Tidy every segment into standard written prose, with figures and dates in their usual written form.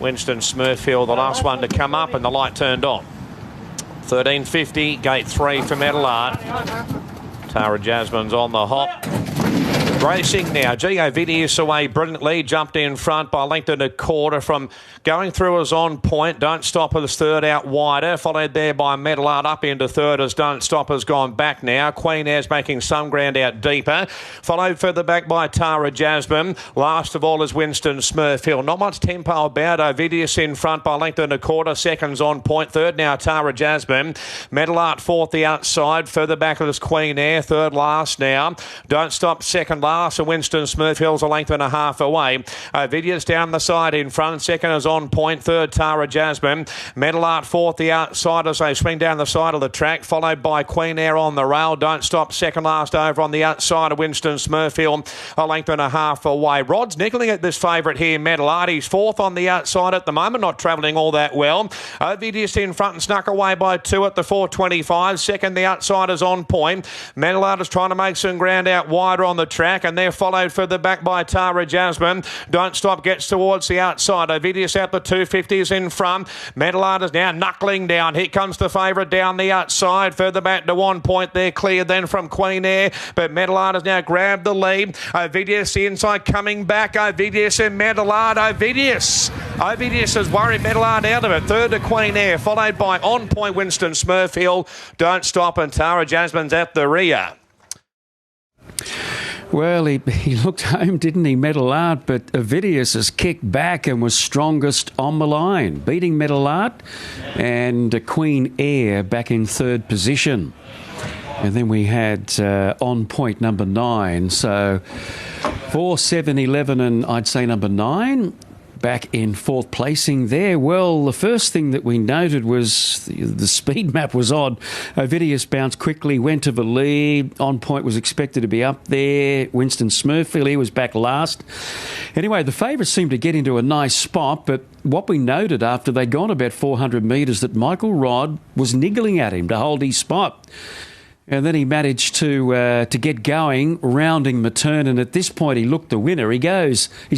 Winston Smurfield, the last one to come up, and the light turned on. 13.50, gate 3 for Metalart. Tara Jasmine's on the hop. Racing now. Gio Vidius away brilliantly. Jumped in front by length and a quarter from going through as On Point. Don't Stop as third out wider. Followed there by Metalart up into third as Don't Stop has gone back now. Queen Air's making some ground out deeper. Followed further back by Tara Jasmine. Last of all is Winston Smurfield. Not much tempo about. Vidius in front by length and a quarter. Seconds On Point. Third now Tara Jasmine. Metalart fourth the outside. Further back is Queen Air. Third last now. Don't Stop second last, and Winston Smurfield's a length and a half away. Vidius down the side in front. Second is On Point. Third, Tara Jasmine. Metalart fourth, the outside as they swing down the side of the track, followed by Queen Air on the rail. Don't Stop second last over on the outside of Winston Smurfield, a length and a half away. Rod's niggling at this favourite here, Metalart. He's fourth on the outside at the moment, not travelling all that well. Vidius in front and snuck away by 2 at the 4.25. Second, the outside is On Point. Metalart is trying to make some ground out wider on the track, and they're followed further back by Tara Jasmine. Don't Stop gets towards the outside. Vidius out the 250s in front. Metalart is now knuckling down. Here comes the favourite down the outside. Further back to On Point. They're clear then from Queen Air, but Metalart has now grabbed the lead. Vidius inside coming back. Vidius and Metalart. Vidius has worried Metalart out of it. Third to Queen Air, followed by On Point Winston Smurfield. Don't Stop, and Tara Jasmine's at the rear. Well, he looked home, didn't he, Metalart? But Vidius has kicked back and was strongest on the line, beating Metalart and Queen Air back in third position. And then we had On Point number 9. So 4, 7, 11 and I'd say number 9 back in fourth placing there. Well, the first thing that we noted was the speed map was odd. Vidius bounced quickly, went to the lead. On Point was expected to be up there. Winston Smurfield, he was back last. Anyway, the favourites seemed to get into a nice spot, but what we noted after they'd gone about 400 metres that Michael Rodd was niggling at him to hold his spot. And then he managed to get going, rounding the turn, and at this point he looked the winner. He's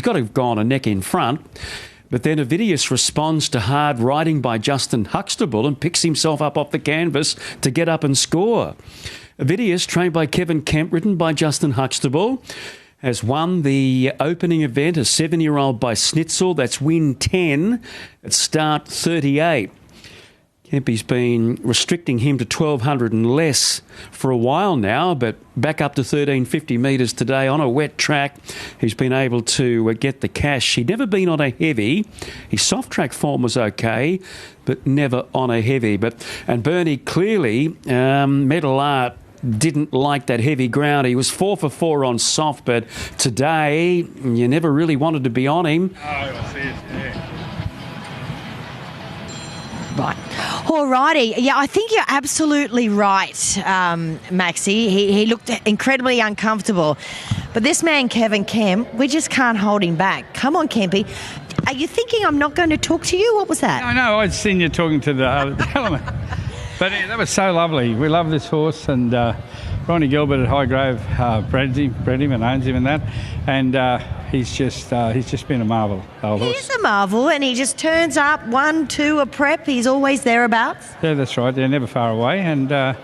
got to have gone a neck in front. But then Vidius responds to hard riding by Justin Huxtable and picks himself up off the canvas to get up and score. Vidius, trained by Kevin Kemp, ridden by Justin Huxtable, has won the opening event, a 7-year-old by Schnitzel. That's win 10 at start 38. Kempy's been restricting him to 1,200 and less for a while now, but back up to 1,350 metres today on a wet track. He's been able to get the cash. He'd never been on a heavy. His soft track form was okay, but never on a heavy. And Bernie, clearly, Metalart didn't like that heavy ground. He was 4 for 4 on soft, but today you never really wanted to be on him. Oh, I see it, yeah. Right. All righty. Yeah, I think you're absolutely right, Maxie. He looked incredibly uncomfortable. But this man, Kevin Kemp, we just can't hold him back. Come on, Kempy. Are you thinking I'm not going to talk to you? What was that? No, I'd seen you talking to the element. But that was so lovely. We love this horse, and Ronnie Gilbert at Highgrove bred him and owns him and that. And he's just been a marvel. He is a marvel, and he just turns up 1, 2 a prep. He's always thereabouts. Yeah, that's right. They're never far away, and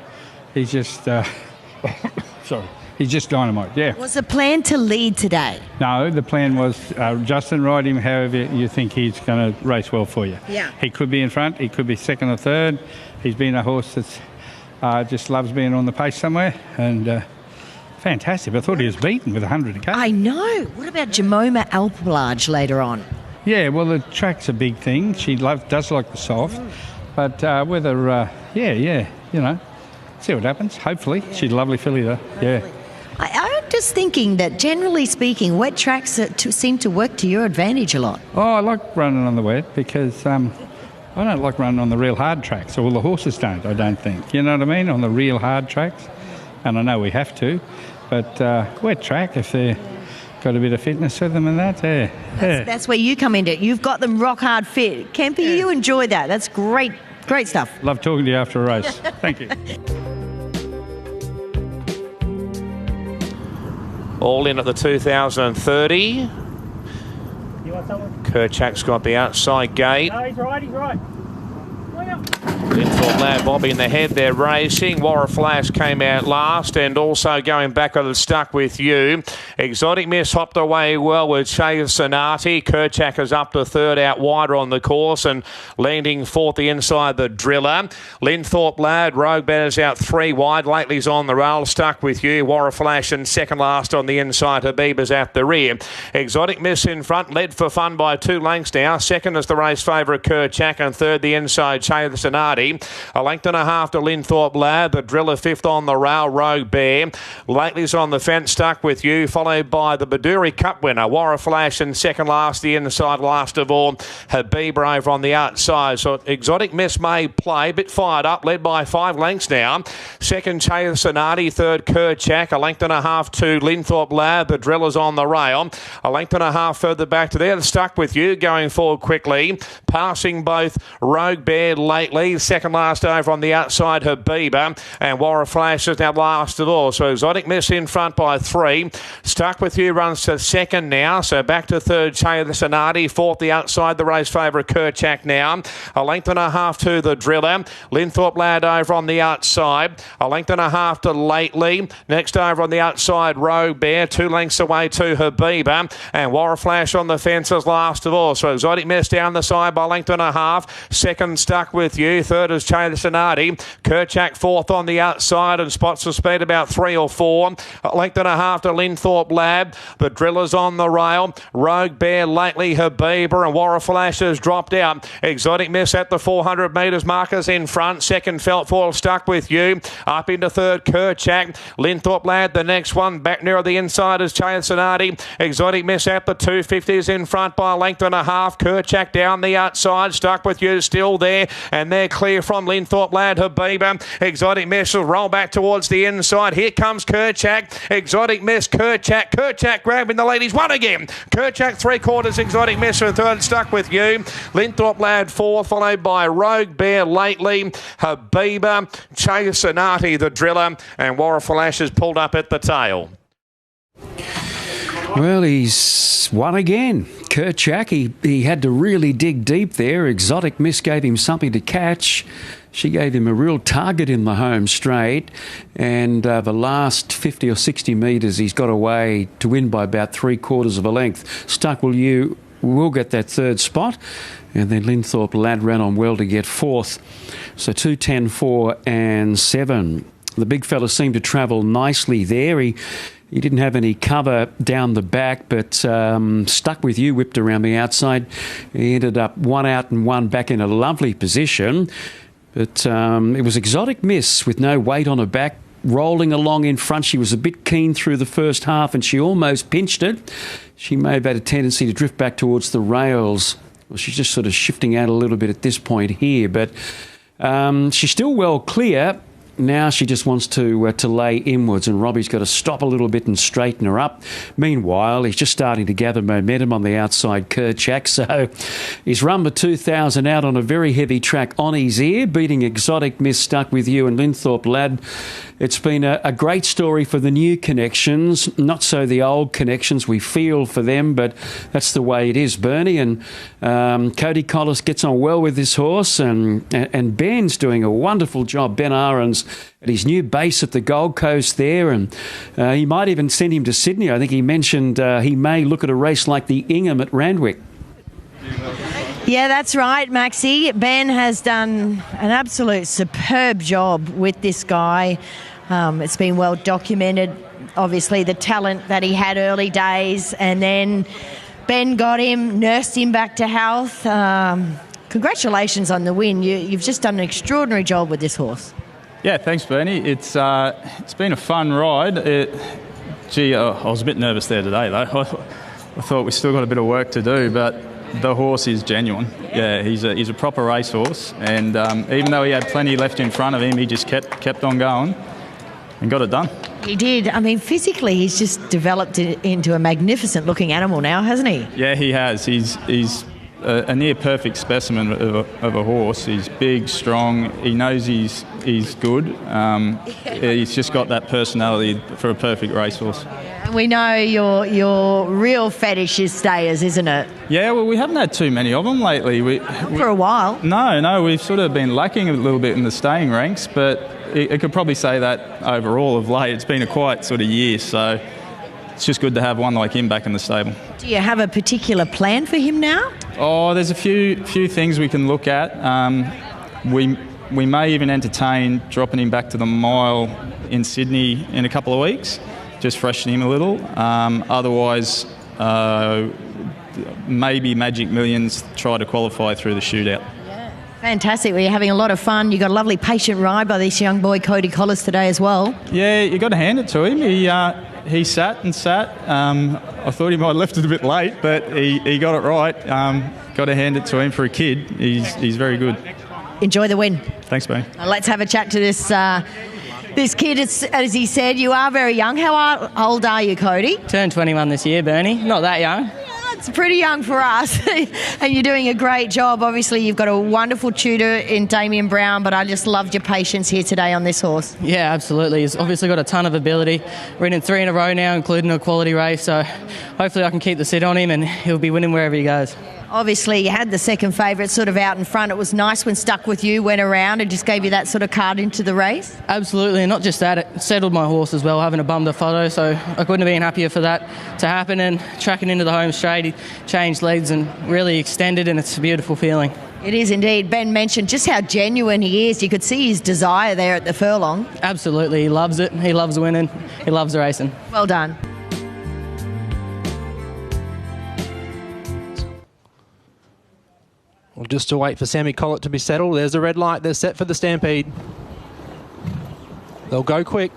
he's just sorry. He's just dynamite, yeah. Was the plan to lead today? No, the plan was Justin, ride him however you think he's going to race well for you. Yeah. He could be in front, he could be second or third. He's been a horse that's just loves being on the pace somewhere, and fantastic. I thought he was beaten with 100 k. I know. What about Jamoma Alplage later on? Yeah, well, the track's a big thing. She does like the soft, but whether, you know, see what happens. Hopefully. Yeah. She's a lovely filly, though. Yeah. I'm just thinking that, generally speaking, wet tracks seem to work to your advantage a lot. Oh, I like running on the wet because I don't like running on the real hard tracks. All the horses don't, I don't think. You know what I mean? On the real hard tracks. And I know we have to. But wet track, if they've got a bit of fitness with them and that, That's where you come into it. You've got them rock hard fit. Kempy, you enjoy that. That's great. Great stuff. Love talking to you after a race. Thank you. All in at the 2030. Kerchak's got the outside gate. No, he's right. Linthorpe Lad Bobby in the head there racing. Warra Flash came out last, and also going back on the Stuck With You. Exotic Miss hopped away well with Shea Sonati. Kerchak is up to third, out wider on the course, and landing fourth the inside the Driller. Linthorpe Lad, Rogue Banners out three wide. Lately's on the rail. Stuck With You. Warra Flash and second last on the inside. Habib's at the rear. Exotic Miss in front, led for fun by 2 lengths now. Second is the race favourite Kerchak, and third the inside Shea Sonati. A length and a half to Linthorpe Lad. The Driller fifth on the rail, Rogue Bear. Lately's on the fence, Stuck With You, followed by the Baduri Cup winner, Warra Flash, and second last, the inside last of all, Habib over on the outside. So Exotic Miss may play, a bit fired up, led by 5 lengths now. Second, Shea Sonati. Third, Kerchak. A length and a half to Linthorpe Lad. The Driller's on the rail. A length and a half further back to there. Stuck With You, going forward quickly. Passing both Rogue Bear lately. Second last over on the outside, Habiba, and Warra Flash is now last of all. So Exotic Miss in front by 3. Stuck With You runs to second now, so back to third, Shea Sonati. Fourth, the outside, the race favourite Kerchak now. A length and a half to the Driller. Linthorpe Lad over on the outside. A length and a half to Lately. Next over on the outside, Rogue Bear. 2 lengths away to Habiba, and Warra Flash on the fences last of all. So Exotic Miss down the side by a length and a half. Second, Stuck With You. Third is Shea Sonati. Kerchak fourth on the outside, and spots for speed about 3 or 4. A length and a half to Linthorpe Lab. The Driller's on the rail. Rogue Bear, lately Habiba, and Warra Flash has dropped out. Exotic Miss at the 400 metres markers in front. Second, Felt Foil, Stuck With You. Up into third, Kerchak. Linthorpe Lad, the next one. Back near the inside is Shea Sonati. Exotic Miss at the 250s in front by a length and a half. Kerchak down the outside. Stuck With You still there, and they're clear from Linthorpe Lad. Habiba. Exotic Miss will roll back towards the inside. Here comes Kerchak. Exotic Miss, Kerchak. Kerchak grabbing the ladies. One again. Kerchak 3/4. Exotic Miss for third. Stuck With You. Linthorpe Lad fourth, followed by Rogue Bear lately. Habiba. Shea Sonati, the Driller, and Warra Flash has pulled up at the tail. Well, he's won again. Kerchak, he had to really dig deep there. Exotic Miss gave him something to catch. She gave him a real target in the home straight, and the last 50 or 60 metres he's got away to win by about 3/4 of a length. Stuck With You will get that third spot, and then Linthorpe Lad ran on well to get fourth. So 2, 10, 4 and 7. The big fella seemed to travel nicely there. He didn't have any cover down the back, but Stuck With You whipped around the outside. He ended up 1 out and 1 back in a lovely position. But it was Exotic Miss with no weight on her back, rolling along in front. She was a bit keen through the first half, and she almost pinched it. She may have had a tendency to drift back towards the rails. Well, she's just sort of shifting out a little bit at this point here, but she's still well clear. Now she just wants to lay inwards, and Robbie's got to stop a little bit and straighten her up. Meanwhile, he's just starting to gather momentum on the outside, Kerchak. So he's run the 2,000 out on a very heavy track on his ear, beating Exotic Miss, Stuck With You, and Linthorpe Lad. It's been a great story for the new connections, not so the old connections. We feel for them, but that's the way it is, Bernie. And Cody Collis gets on well with this horse, and Ben's doing a wonderful job. Ben Ahrens at his new base at the Gold Coast there, and he might even send him to Sydney. I think he mentioned he may look at a race like the Ingham at Randwick. Yeah, that's right, Maxie. Ben has done an absolute superb job with this guy. It's been well documented, obviously, the talent that he had early days, and then Ben got him, nursed him back to health. Congratulations on the win. You've just done an extraordinary job with this horse. Yeah, thanks, Bernie. It's been a fun ride. I was a bit nervous there today, though. I thought we still got a bit of work to do, but the horse is genuine. Yeah, he's a proper racehorse, and even though he had plenty left in front of him, he just kept on going and got it done. He did. I mean, physically, he's just developed into a magnificent-looking animal now, hasn't he? Yeah, he has. He's a near perfect specimen of a horse. He's big, strong. He knows he's good. He's just got that personality for a perfect racehorse. And we know your real fetish is stayers, isn't it? Yeah, well, we haven't had too many of them lately. For a while. No, we've sort of been lacking a little bit in the staying ranks, but I could probably say that overall of late. It's been a quiet sort of year, so it's just good to have one like him back in the stable. Do you have a particular plan for him now? Oh, there's a few things we can look at. We may even entertain dropping him back to the mile in Sydney in a couple of weeks, just freshen him a little. Otherwise, maybe Magic Millions try to qualify through the shootout. Fantastic. Well, you're having a lot of fun. You got a lovely patient ride by this young boy, Cody Collis, today as well. Yeah, you got to hand it to him. He sat and sat. I thought he might have left it a bit late, but he got it right. Got to hand it to him for a kid. He's very good. Enjoy the win. Thanks, Benny. Let's have a chat to this kid. As he said, you are very young. How old are you, Cody? Turned 21 this year, Bernie. Not that young. It's pretty young for us, and you're doing a great job. Obviously, you've got a wonderful tutor in Damien Brown, but I just loved your patience here today on this horse. Yeah, absolutely. He's obviously got a ton of ability. Ridden 3 in a row now, including a quality race, so hopefully I can keep the sit on him and he'll be winning wherever he goes. Obviously, you had the second favourite sort of out in front. It was nice when Stuck With You went around and just gave you that sort of card into the race. Absolutely, and not just that, it settled my horse as well, having a bummed photo, so I couldn't have been happier for that to happen, and tracking into the home straight, he changed leads and really extended, and it's a beautiful feeling. It is indeed. Ben mentioned just how genuine he is. You could see his desire there at the furlong. Absolutely, he loves it, he loves winning, he loves racing. Well done. Well, just to wait for Sammy Collett to be settled. There's a red light. They're set for the Stampede. They'll go quick.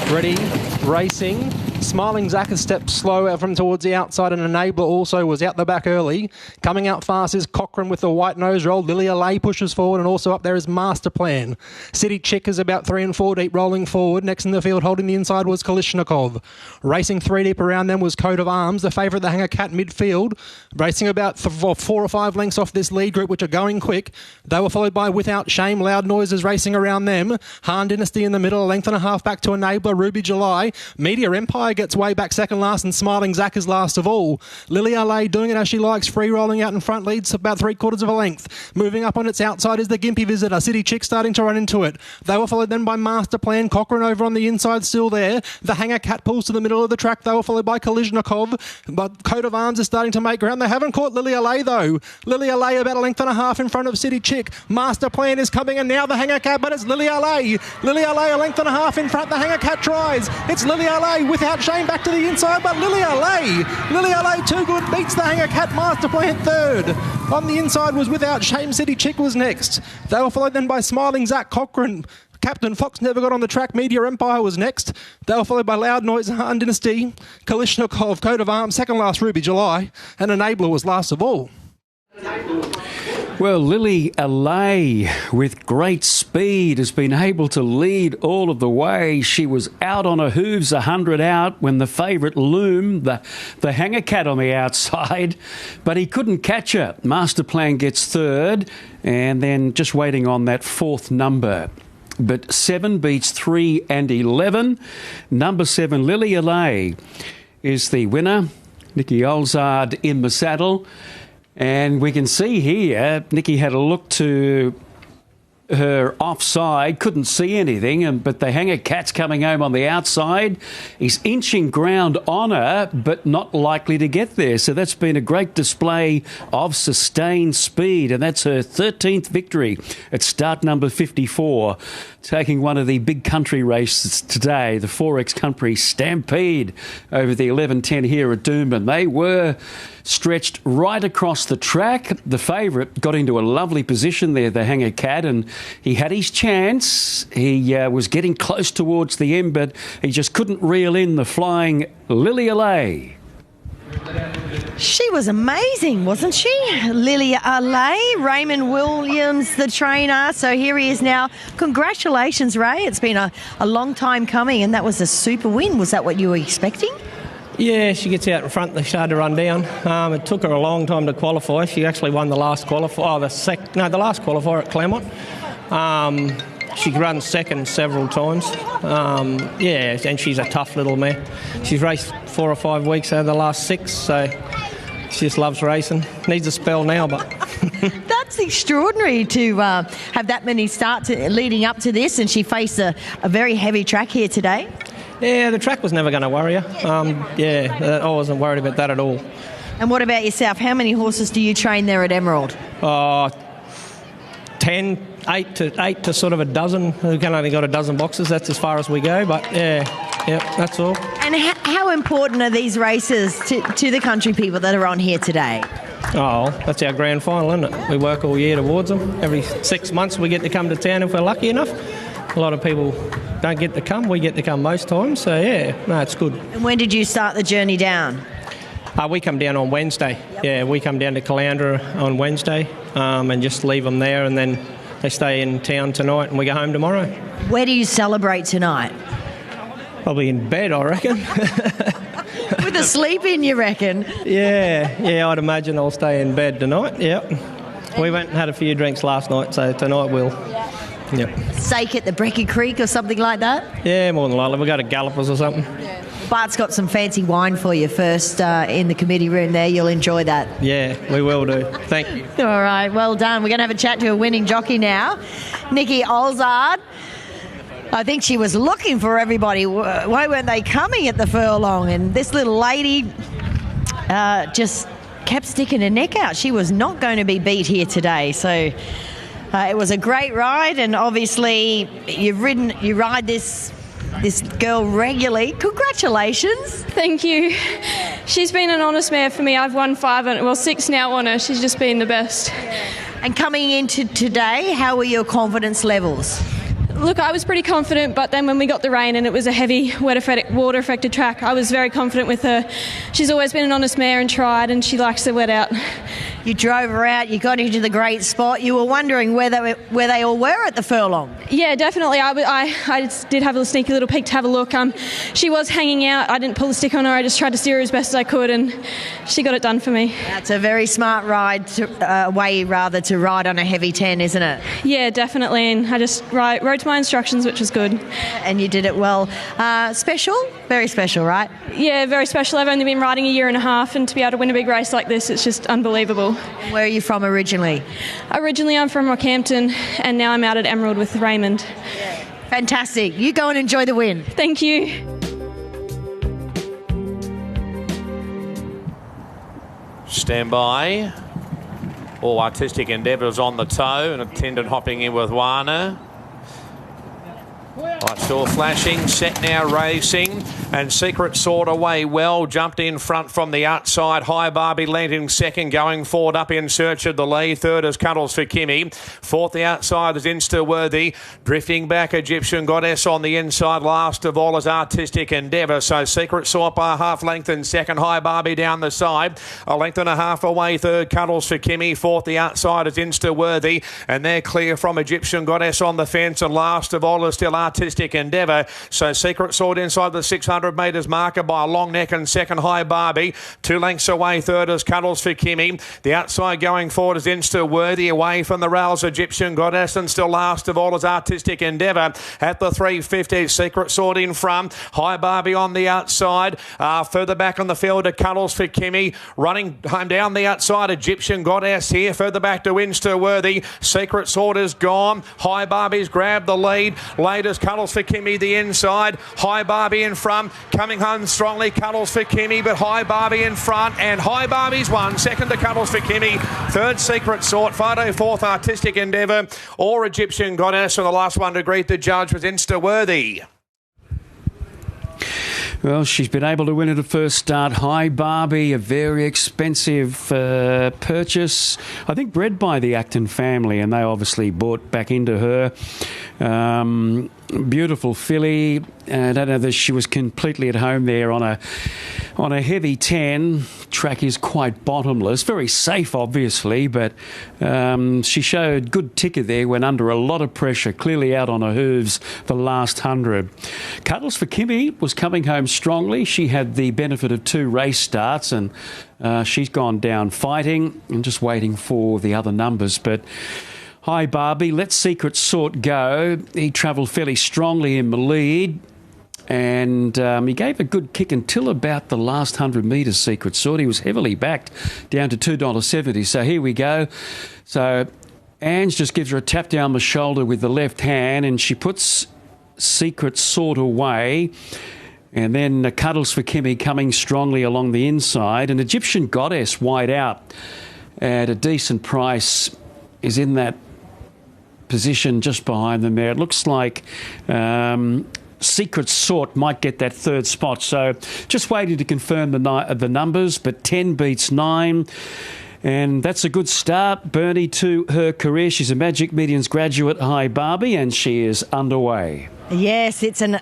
Ready, racing. Smiling Zach has stepped slow out from towards the outside, and Enabler also was out the back early. Coming out fast is Cochrane with the white nose roll. Lilia Lay pushes forward, and also up there is Master Plan. City Chick is about 3 and 4 deep, rolling forward. Next in the field, holding the inside, was Kalishnikov. Racing 3 deep around them was Coat of Arms, the favourite, the Hanger Cat midfield. Racing about 4 or 5 lengths off this lead group, which are going quick. They were followed by Without Shame, Loud Noises racing around them. Han Dynasty in the middle, a length and a half back to Enabler. Ruby July. Media Empire gets way back second last, and Smiling Zach is last of all. Lilia Lay doing it as she likes, free rolling out in front, leads about 3/4 of a length. Moving up on its outside is the Gimpy Visitor. City Chick starting to run into it. They were followed then by Master Plan. Cochrane over on the inside still there. The Hanger Cat pulls to the middle of the track. They were followed by Kalishnikov, but Coat of Arms is starting to make ground. They haven't caught Lilia Lay though. Lilia Lay about a length and a half in front of City Chick. Master Plan is coming, and now the Hanger Cat, but it's Lilia Lay. Lilia Lay a length and a half in front. The Hanger Cat tries. It's Lilia Lay Without Shame back to the inside, but Lilia Lay too good, beats the Hanger Cat. Master Plan third. On the inside was Without Shame. City Chick was next. They were followed then by Smiling Zach, Cochrane. Captain Fox never got on the track. Media Empire was next. They were followed by Loud Noise, Han Dynasty, Kalishnikov, Coat of Arms, second last Ruby July, and Enabler was last of all. Well, Lily Allay, with great speed, has been able to lead all of the way. She was out on her hooves, 100 out, when the favourite Loom, the Hanger Cat on the outside, but he couldn't catch her. Master Plan gets third, and then just waiting on that fourth number. But 7 beats 3 and 11. Number 7, Lily Allay, is the winner. Nikki Olzard in the saddle. And we can see here, Nikki had a look to her offside, couldn't see anything, but the Hanger Cat's coming home on the outside. He's inching ground on her, but not likely to get there. So that's been a great display of sustained speed, and that's her 13th victory at start number 54, taking one of the big country races today, the 4X Country Stampede over the 11:10 here at Doomben. They were stretched right across the track. The favourite got into a lovely position there, the Hanger Cat, and he had his chance. He was getting close towards the end, but he just couldn't reel in the flying Lilia Lay. She was amazing, wasn't she? Lilia Lay, Raymond Williams, the trainer. So here he is now. Congratulations, Ray. It's been a long time coming, and that was a super win. Was that what you were expecting? Yeah, she gets out in front. They started to run down. It took her a long time to qualify. She actually won the last qualifier. The last qualifier at Claremont. She runs second several times. And she's a tough little mare. She's raced 4 or 5 weeks over the last 6, so she just loves racing. Needs a spell now, but... That's extraordinary to have that many starts leading up to this, and she faced a very heavy track here today. Yeah, the track was never going to worry her. I wasn't worried about that at all. And what about yourself? How many horses do you train there at Emerald? 10, 8 to sort of a dozen. We've only got a dozen boxes. That's as far as we go, but yeah, that's all. And how important are these races to the country people that are on here today? Oh, that's our grand final, isn't it? We work all year towards them. Every 6 months we get to come to town if we're lucky enough. A lot of people don't get to come. We get to come most times, so it's good. And when did you start the journey down? We come down on Wednesday. Yeah, we come down to Caloundra on Wednesday and just leave them there, and then they stay in town tonight and we go home tomorrow. Where do you celebrate tonight? Probably in bed, I reckon. With a sleep in, you reckon? Yeah, I'd imagine I'll stay in bed tonight, yep. We went and had a few drinks last night, so tonight we'll... Yep. Steak at the Brecky Creek or something like that? Yeah, more than likely. We'll go to Gallopers or something. Yeah. Bart's got some fancy wine for you first in the committee room there. You'll enjoy that. Yeah, we will do. Thank you. All right, well done. We're going to have a chat to a winning jockey now, Nikki Olzard. I think she was looking for everybody. Why weren't they coming at the furlong? And this little lady just kept sticking her neck out. She was not going to be beat here today. So it was a great ride, and obviously you ride this girl regularly. Congratulations. Thank you. She's been an honest mare for me. I've won 6 now on her. She's just been the best. And coming into today, how were your confidence levels? Look, I was pretty confident, but then when we got the rain and it was a heavy water-affected track, I was very confident with her. She's always been an honest mare and tried, and she likes the wet out. You drove her out, you got into the great spot. You were wondering where they all were at the furlong. Yeah, definitely. I just did have a sneaky little peek to have a look. She was hanging out. I didn't pull the stick on her. I just tried to steer her as best as I could, and she got it done for me. That's a very smart way to ride on a heavy 10, isn't it? Yeah, definitely. And I just wrote to my instructions, which was good. And you did it well. Special? Very special, right? Yeah, very special. I've only been riding a year and a half, and to be able to win a big race like this, it's just unbelievable. Where are you from originally? Originally, I'm from Rockhampton, and now I'm out at Emerald with Raymond. Fantastic. You go and enjoy the win. Thank you. Stand by. All artistic endeavours on the toe, and attendant hopping in with Warner. Light saw flashing, set now racing, and Secret Sword away well, jumped in front from the outside. High Barbie led in second, going forward up in search of the lead. Third is Cuddles for Kimmy. Fourth, the outside is Instaworthy. Drifting back, Egyptian Goddess on the inside. Last of all is Artistic Endeavour. So Secret Sword by a half length in second. High Barbie down the side. A length and a half away. Third, Cuddles for Kimmy. Fourth, the outside is Instaworthy. And they're clear from Egyptian Goddess on the fence. And last of all is still Artistic Endeavour. So Secret Sword inside the 600 metres marker by a long neck and second, High Barbie. 2 lengths away. Third is Cuddles for Kimmy. The outside going forward is Instaworthy. Away from the rails, Egyptian Goddess. And still last of all is Artistic Endeavour. At the 350, Secret Sword in front. High Barbie on the outside. Further back on the field to Cuddles for Kimmy. Running home down the outside, Egyptian Goddess here. Further back to Instaworthy. Secret Sword is gone. High Barbie's grabbed the lead. Late is Cuddles for Kimmy the inside. High Barbie in front. Coming home strongly, Cuddles for Kimmy, but High Barbie in front, and High Barbie's won. Second to Cuddles for Kimmy. Third, Secret Sword. Photo fourth, Artistic Endeavour or Egyptian Goddess. And the last one to greet the judge was Instaworthy. Well, she's been able to win at a first start. High Barbie, a very expensive purchase. I think bred by the Acton family, and they obviously bought back into her. Beautiful filly. I don't know that she was completely at home there on a heavy 10. Track is quite bottomless. Very safe, obviously, but she showed good ticker there when under a lot of pressure, clearly out on her hooves the last 100. Cuddles for Kimmy was coming home strongly. She had the benefit of 2 race starts, and she's gone down fighting and just waiting for the other numbers. But Hi Barbie, let Secret Sort go. He travelled fairly strongly in the lead, and he gave a good kick until about the last 100 metres, Secret Sort. He was heavily backed down to $2.70. So here we go. So Ange just gives her a tap down the shoulder with the left hand, and she puts Secret Sort away. And then Cuddles for Kimmy coming strongly along the inside. An Egyptian Goddess wide out at a decent price is in that position just behind them there. It looks like Secret Sort might get that 3rd spot. So just waiting to confirm the numbers, but 10 beats 9. And that's a good start, Bernie, to her career. She's a Magic Millions graduate, Hi Barbie, and she is underway. Yes, it's an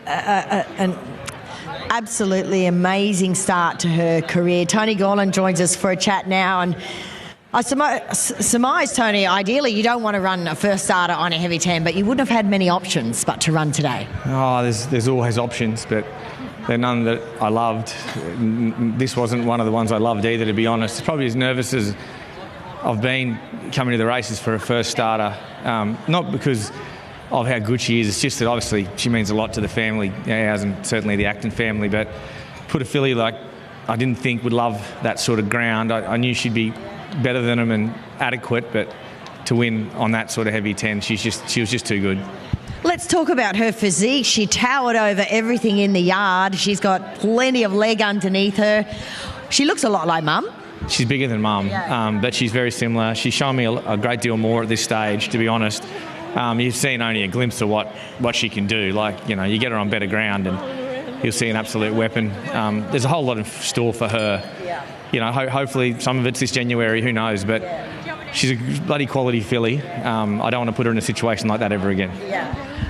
absolutely amazing start to her career. Tony Gorland joins us for a chat now, and I surmise, Tony, ideally you don't want to run a first starter on a heavy 10, but you wouldn't have had many options but to run today. Oh, there's always options, but they're none that I loved. This wasn't one of the ones I loved either, to be honest. Probably as nervous as I've been coming to the races for a first starter, not because of how good she is, it's just that obviously she means a lot to the family, ours and certainly the Acton family, but put a filly like I didn't think would love that sort of ground. I knew she'd be better than them and adequate, but to win on that sort of heavy 10, she was just too good. Let's talk about her physique. She towered over everything in the yard. She's got plenty of leg underneath her. She looks a lot like Mum. She's bigger than Mum, but she's very similar. She's shown me a great deal more at this stage, to be honest. You've seen only a glimpse of what she can do. Like, you know, you get her on better ground and you'll see an absolute weapon. There's a whole lot in store for her. You know, hopefully some of it's this January, who knows, but she's a bloody quality filly. I don't want to put her in a situation like that ever again.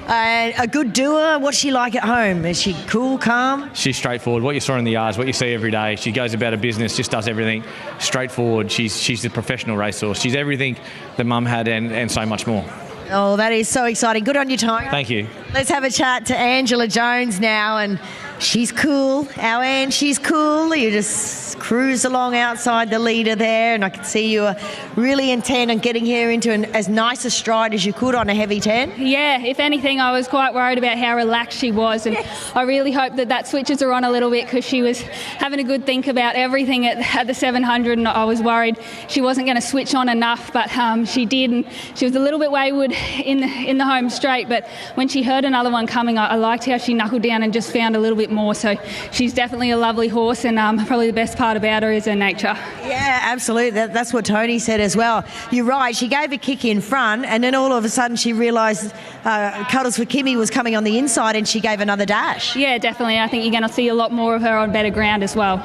A good doer. What's she like at home? Is she cool, calm? She's straightforward. What you saw in the yards, what you see every day. She goes about her business, just does everything straightforward. She's a professional racehorse. She's everything that Mum had and so much more. Oh, that is so exciting. Good on you, Tony. Thank you. Let's have a chat to Angela Jones now, and she's cool. Our Anne, she's cool. You just cruise along outside the leader there, and I can see you are really intent on getting her into as nice a stride as you could on a heavy 10. Yeah, if anything, I was quite worried about how relaxed she was, and I really hope that switches her on a little bit, because she was having a good think about everything at the 700, and I was worried she wasn't going to switch on enough, but she did, and she was a little bit wayward in the home straight, but when she heard another one coming, I liked how she knuckled down and just found a little bit more. So she's definitely a lovely horse, and probably the best part about her is her nature. Yeah, absolutely. That's what Tony said as well. You're right. She gave a kick in front, and then all of a sudden she realised Cuddles for Kimmy was coming on the inside, and she gave another dash. Yeah, definitely. I think you're going to see a lot more of her on better ground as well.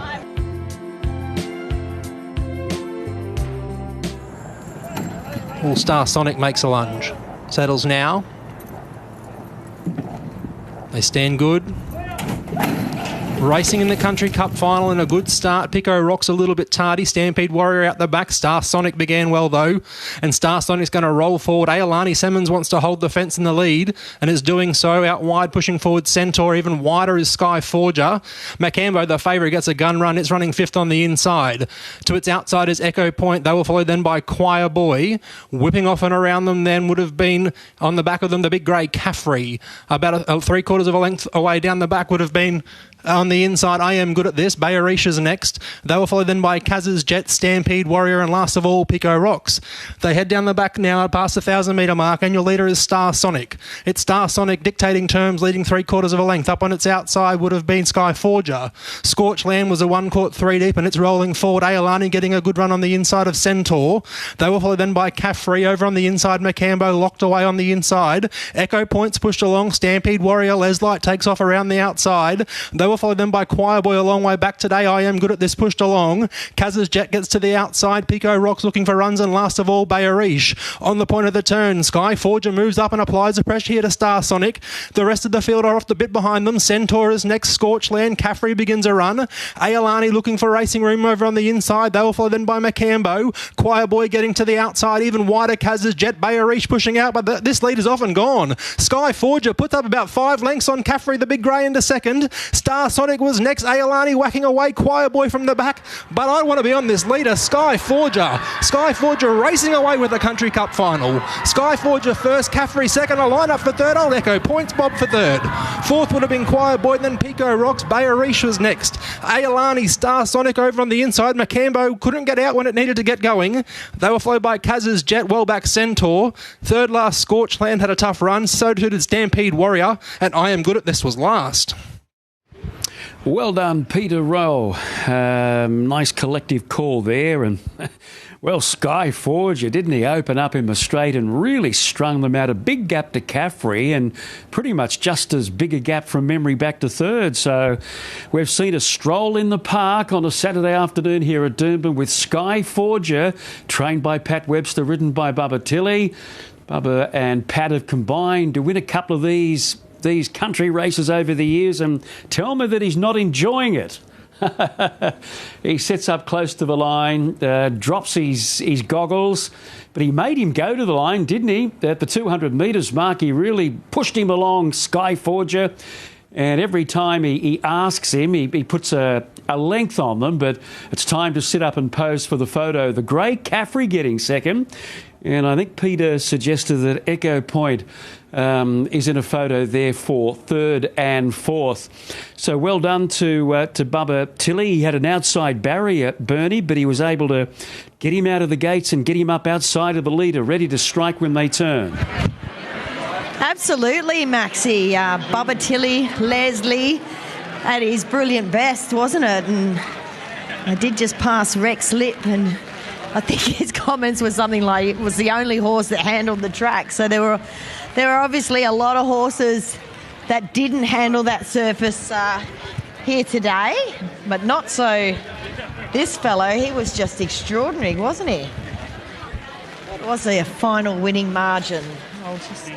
All Star Sonic makes a lunge. Saddles now. They stand good. Racing in the Country Cup final in a good start. Pico Rock's a little bit tardy. Stampede Warrior out the back. Star Sonic began well though, and Star Sonic's going to roll forward. Ailani Simmons wants to hold the fence in the lead and is doing so. Out wide, pushing forward Centaur. Even wider is Sky Forger. Macambo, the favourite, gets a gun run. It's running 5th on the inside. To its outside is Echo Point. They will follow then by Choir Boy. Whipping off and around them then would have been on the back of them the big grey Caffrey. About a 3/4 of a length away down the back would have been on the inside, I Am Good at This. Bayarisha's next. They will follow then by Kaz's Jet, Stampede Warrior, and last of all, Pico Rocks. They head down the back now past the 1,000-metre mark, and your leader is Star Sonic. It's Star Sonic dictating terms, leading 3/4 of a length. Up on its outside would have been Sky Forger. Scorch Land was a 1 quart 3 deep, and it's rolling forward. Ailani getting a good run on the inside of Centaur. They will follow then by Caffrey. Over on the inside, Macambo locked away on the inside. Echo Point's pushed along. Stampede Warrior, Leslight takes off around the outside. They were followed then by Choir Boy a long way back today. I Am Good at This pushed along. Kaz's Jet gets to the outside. Pico Rocks looking for runs, and last of all, Bayerish. On the point of the turn, Sky Forger moves up and applies the pressure here to Star Sonic. The rest of the field are off the bit behind them. Centaur is next. Scorchland. Caffrey begins a run. Ailani looking for racing room over on the inside. They were followed then by Macambo. Choir Boy getting to the outside. Even wider, Kaz's Jet. Bayerish pushing out, but this lead is off and gone. Sky Forger puts up about 5 lengths on Caffrey, the big grey, into second. Star Sonic was next. Ailani whacking away. Choir Boy from the back. But I want to be on this leader. Sky Forger. Sky Forger racing away with the Country Cup final. Sky Forger first. Caffrey second. A line-up for third. Old Echo Points Bob for third. Fourth would have been Choir Boy. Then Pico Rocks. Bayerish was next. Ailani, Star Sonic over on the inside. Macambo couldn't get out when it needed to get going. They were followed by Kaz's Jet. Well back Centaur. Third last Scorchland had a tough run. So did Stampede Warrior. And I Am Good at This was last. Well done, Peter Rowe. Nice collective call there. And, well, Sky Forger, didn't he open up in the straight and really strung them out? A big gap to Caffrey and pretty much just as big a gap from memory back to third. So we've seen a stroll in the park on a Saturday afternoon here at Doomben with Sky Forger, trained by Pat Webster, ridden by Bubba Tilley. Bubba and Pat have combined to win a couple of these country races over the years, and tell me that he's not enjoying it. He sets up close to the line, drops his goggles, but he made him go to the line, didn't he? At the 200 metres mark, he really pushed him along, Sky Forger, and every time he asks him, he puts a length on them, but it's time to sit up and pose for the photo. The grey Caffrey getting second, and I think Peter suggested that Echo Point is in a photo there for third and fourth. So well done to Bubba Tilley. He had an outside barrier, Bernie, but he was able to get him out of the gates and get him up outside of the leader, ready to strike when they turn. Absolutely, Maxie. Bubba Tilley, Leslie at his brilliant best, wasn't it? And I did just pass Rex Lip, and I think his comments were something like it was the only horse that handled the track. So there were obviously a lot of horses that didn't handle that surface here today, but not so this fellow. He was just extraordinary, wasn't he? What was a final winning margin? I'll just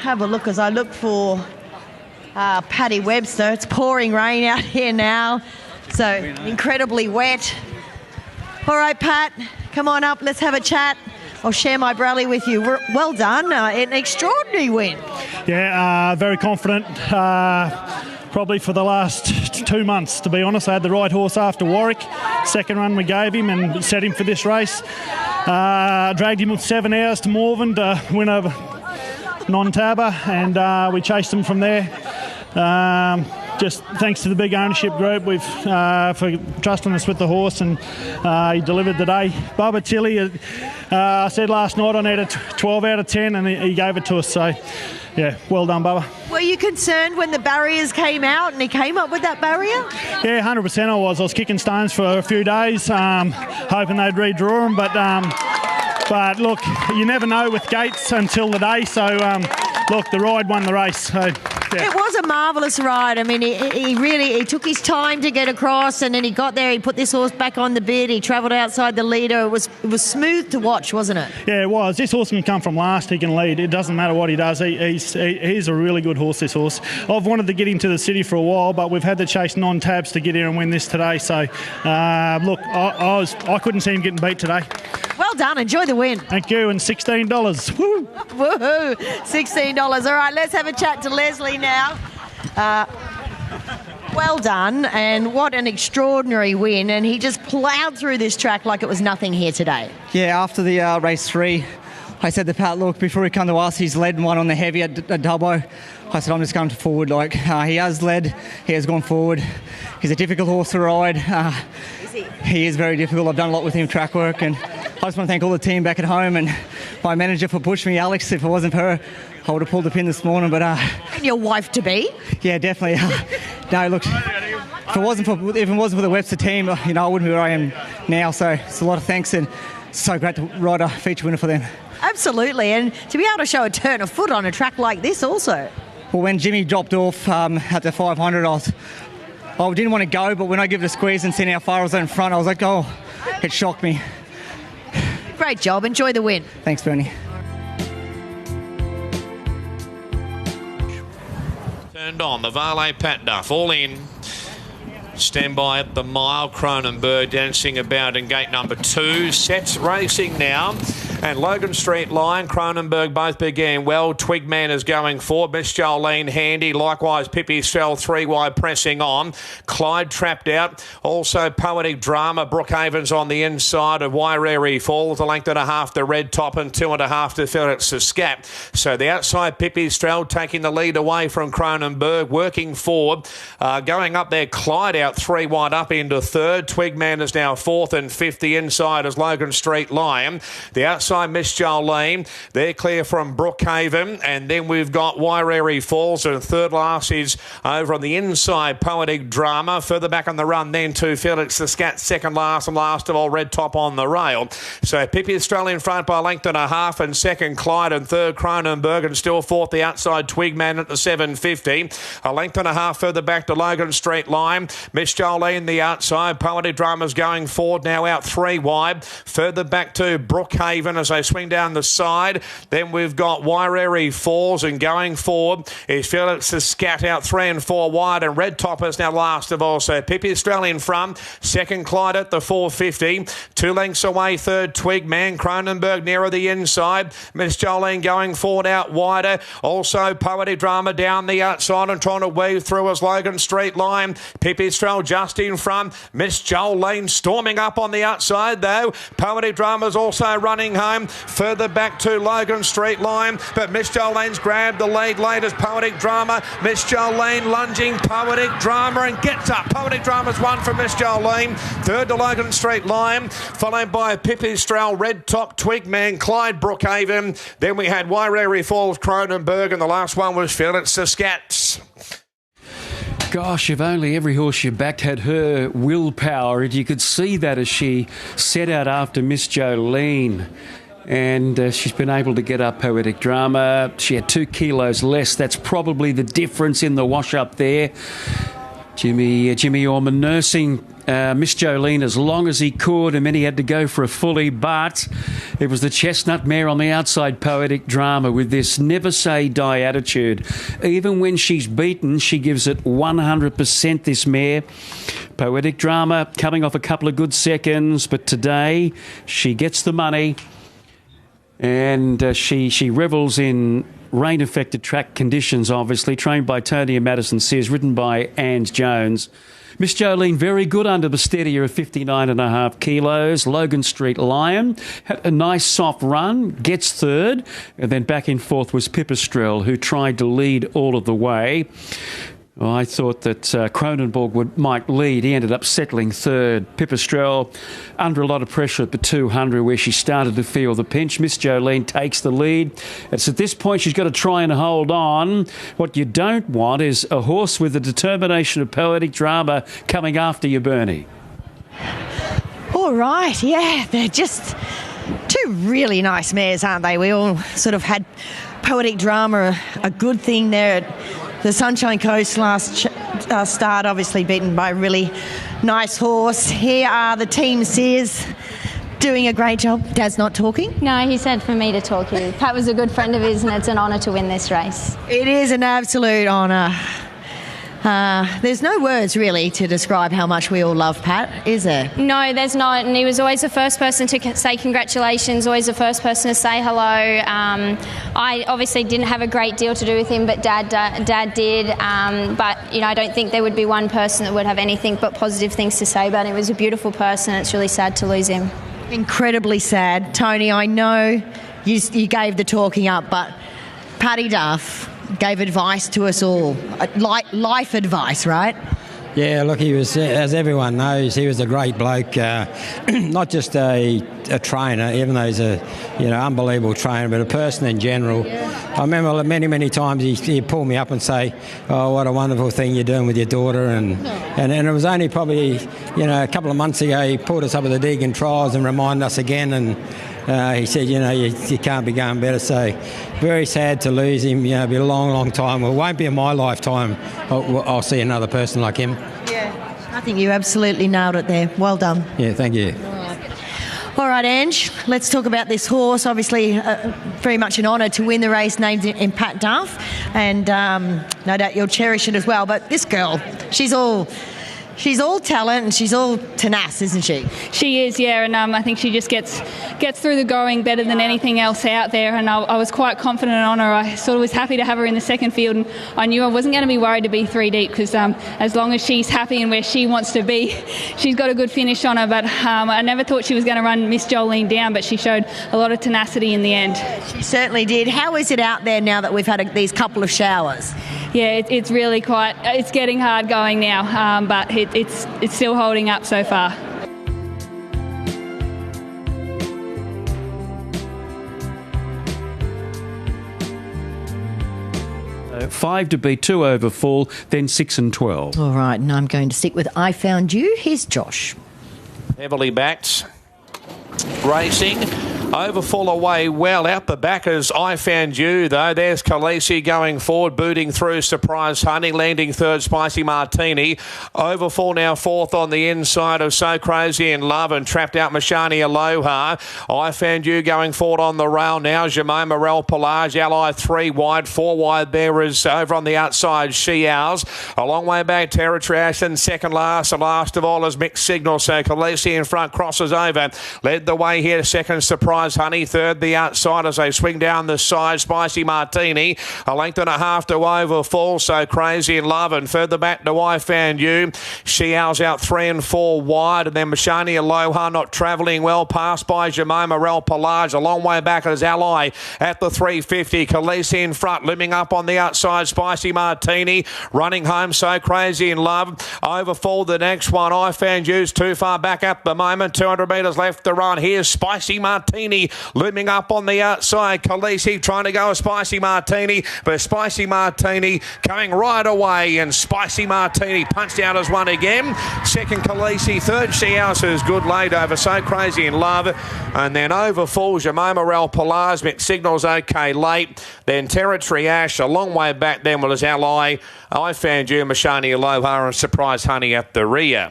have a look as I look for Paddy Webster. It's pouring rain out here now, so incredibly wet. All right, Pat, come on up. Let's have a chat. I'll share my brally with you. Well done. An extraordinary win. Yeah, very confident. Probably for the last 2 months, to be honest. I had the right horse after Warwick. Second run we gave him and set him for this race. Dragged him 7 hours to Morven to win over non-tabber, and we chased him from there. Just thanks to the big ownership group for trusting us with the horse, and he delivered today. Bubba Tilley, I said last night I needed 12 out of 10, and he gave it to us. So, yeah, well done, Bubba. Were you concerned when the barriers came out and he came up with that barrier? Yeah, 100% I was. I was kicking stones for a few days, hoping they'd redraw them, but look, you never know with gates until the day. So, look, the ride won the race. So, yeah. It was a marvellous ride. I mean, he took his time to get across, and then he got there. He put this horse back on the bit. He travelled outside the leader. It was smooth to watch, wasn't it? Yeah, it was. This horse can come from last. He can lead. It doesn't matter what he does. He's a really good horse, this horse. I've wanted to get him to the city for a while, but we've had to chase non-tabs to get here and win this today. So, look, I couldn't see him getting beat today. Well done. Enjoy the win. Thank you. And $16. Woo! Woohoo! $16. All right, let's have a chat to Leslie now. Well done, and what an extraordinary win. And he just ploughed through this track like it was nothing here today. Yeah, after the race 3, I said to Pat, look, before he come to us, he's led one on the heavy at Dubbo. I said, I'm just going forward. Like, he has led, he has gone forward. He's a difficult horse to ride. Is he? He is very difficult. I've done a lot with him, track work, and I just want to thank all the team back at home and my manager for pushing me, Alex. If it wasn't for her, I would have pulled the pin this morning. But and your wife to be? Yeah, definitely. No, look, if it wasn't for the Webster team, I wouldn't be where I am now. So it's a lot of thanks, and it's so great to ride a feature winner for them. Absolutely, and to be able to show a turn of foot on a track like this also. Well, when Jimmy dropped off at the 500, I didn't want to go, but when I give it a squeeze and seen how far I was in front, I was like, oh, it shocked me. Great job. Enjoy the win. Thanks, Bernie. Turned on. The Valet Pat Duff all in. Stand by at the mile. Cronenberg dancing about in gate number 2. Sets racing now. And Logan Street Line, Cronenberg both began well. Twigman is going forward. Miss Jolene handy. Likewise, Pippi Strell 3 wide pressing on. Clyde trapped out. Also, Poetic Drama. Brookhaven's on the inside of Waireri Falls. A length and a half to Red Top and 2.5 to Felix Scat. So the outside Pippi Strell taking the lead away from Cronenberg. Working forward. Going up there, Clyde out 3 wide up into 3rd. Twigman is now 4th and 5th. The inside is Logan Street Lion. The outside Miss Jolene. They're clear from Brookhaven. And then we've got Waireri Falls. And 3rd last is over on the inside, Poetic Drama. Further back on the run then to Felix the Scat, 2nd last, and last of all, Red Top on the rail. So Pippi Australia in front by a length and a half, and 2nd Clyde, and 3rd Cronenberg, and still 4th the outside Twigman at the 750. A length and a half further back to Logan Street Line. Miss Jolene the outside. Poetic Drama's going forward, now out 3 wide. Further back to Brookhaven as they swing down the side. Then we've got Waireri Falls, and going forward is Felix the Scat out 3 and 4 wide, and Red Top is now last of all. So Pippi Australia in front, 2nd Clyde at the 450. 2 lengths away, 3rd Twigman. Cronenberg nearer the inside. Miss Jolene going forward out wider. Also Poetic Drama down the outside and trying to weave through as Logan Street Line. Pippi Strell just in front. Miss Jolene storming up on the outside though. Poetic Drama's also running home. Further back to Logan Street Line, but Miss Jolene's grabbed the lead late as Poetic Drama. Miss Jolene lunging Poetic Drama and gets up. Poetic Drama's won from Miss Jolene. 3rd to Logan Street Line, followed by Pippi Strell, Red Top, Twigman, Clyde, Brookhaven. Then we had Waireri Falls, Cronenberg, and the last one was Felix the Scats. Gosh, if only every horse you backed had her willpower. And you could see that as she set out after Miss Jolene. And she's been able to get up Poetic Drama. She had 2 kilos less. That's probably the difference in the wash-up there. Jimmy Orman nursing Miss Jolene as long as he could, and then he had to go for a fully, but it was the chestnut mare on the outside, Poetic Drama, with this never say die attitude. Even when she's beaten, she gives it 100%, this mare. Poetic Drama coming off a couple of good seconds, but today she gets the money, and she revels in rain-affected track conditions, obviously, trained by Tony and Madison Sears, ridden by Ange Jones. Miss Jolene, very good under the steadier of 59.5 kilos. Logan Street Lion had a nice soft run, gets 3rd, and then back in 4th was Pipistrel, who tried to lead all of the way. Well, I thought that Cronenberg might lead. He ended up settling 3rd. Pipistrel under a lot of pressure at the 200 where she started to feel the pinch. Miss Jolene takes the lead. It's at this point she's got to try and hold on. What you don't want is a horse with the determination of Poetic Drama coming after you, Bernie. All right, yeah, they're just 2 really nice mares, aren't they? We all sort of had Poetic Drama a good thing there at the Sunshine Coast last start, obviously beaten by a really nice horse. Here are the Team Sears doing a great job. Dad's not talking? No, he said for me to talk here. Pat was a good friend of his, and it's an honour to win this race. It is an absolute honour. There's no words really to describe how much we all love Pat, is there? No, there's not, and he was always the first person to say congratulations, always the first person to say hello. I obviously didn't have a great deal to do with him, but Dad did. But you know, I don't think there would be one person that would have anything but positive things to say about him. He was a beautiful person. It's really sad to lose him. Incredibly sad. Tony, I know you gave the talking up, but Paddy Duff gave advice to us all, life advice, right? Yeah, look, he was, as everyone knows, he was a great bloke, not just a trainer, even though he's a unbelievable trainer, but a person in general. I remember many times he'd pull me up and say, "Oh, what a wonderful thing you're doing with your daughter," and it was only probably a couple of months ago he pulled us up at the Deegan Trials and reminded us again, and He said, you can't be going better. So very sad to lose him. It'll be a long, long time. Well, it won't be in my lifetime. I'll see another person like him. Yeah, I think you absolutely nailed it there. Well done. Yeah, thank you. All right, Ange, let's talk about this horse. Obviously, very much an honour to win the race named in Pat Duff, and no doubt you'll cherish it as well. But this girl, she's all talent and she's all tenacious, isn't she? She is, yeah, and I think she just gets through the going better than anything else out there, and I was quite confident on her. I sort of was happy to have her in the second field, and I knew I wasn't going to be worried to be 3 deep, because as long as she's happy and where she wants to be, she's got a good finish on her. But I never thought she was going to run Miss Jolene down, but she showed a lot of tenacity in the end. She certainly did. How is it out there now that we've had these couple of showers? Yeah, it's really it's getting hard going now, but it's still holding up so far. Five to be 2 over full, then 6 and 12. All right, and I'm going to stick with I Found You. Here's Josh. Heavily backed. Racing. Overfull away well. Out the back is I Found You, though. There's Khaleesi going forward, booting through Surprise Honey, landing third, Spicy Martini. Overfull now fourth on the inside of So Crazy in Love, and trapped out Mashani Aloha. I Found You going forward on the rail now. Jemima Morel Pelage, Ally 3 wide, 4 wide. There is over on the outside She Ours. A long way back, Territory Ashton, second last. And last of all is Mixed Signal. So Khaleesi in front, crosses over. Led the way here, second Surprise Honey, third the outside as they swing down the side. Spicy Martini, a length and a half to Overfull. So Crazy in Love, and further back to I Found You. She Owls out 3 and 4 wide, and then Mashani Aloha not travelling well, passed by Jemima Morel Pelage. A long way back as Ally at the 350. Khaleesi in front, looming up on the outside. Spicy Martini running home. So Crazy in Love. Overfull the next one. I Found You's too far back at the moment. 200 metres left to run. Here's Spicy Martini looming up on the outside. Khaleesi trying to go a Spicy Martini, but Spicy Martini coming right away, and Spicy Martini punched out as one again. Second Khaleesi, third She House is good laid over So Crazy in Love, and then Overfull, Jemima Morel Pelage, Mixed Signals okay late, then Territory Ash a long way back, then was Ally, I Found You, Mashani Aloha, and Surprise Honey at the rear.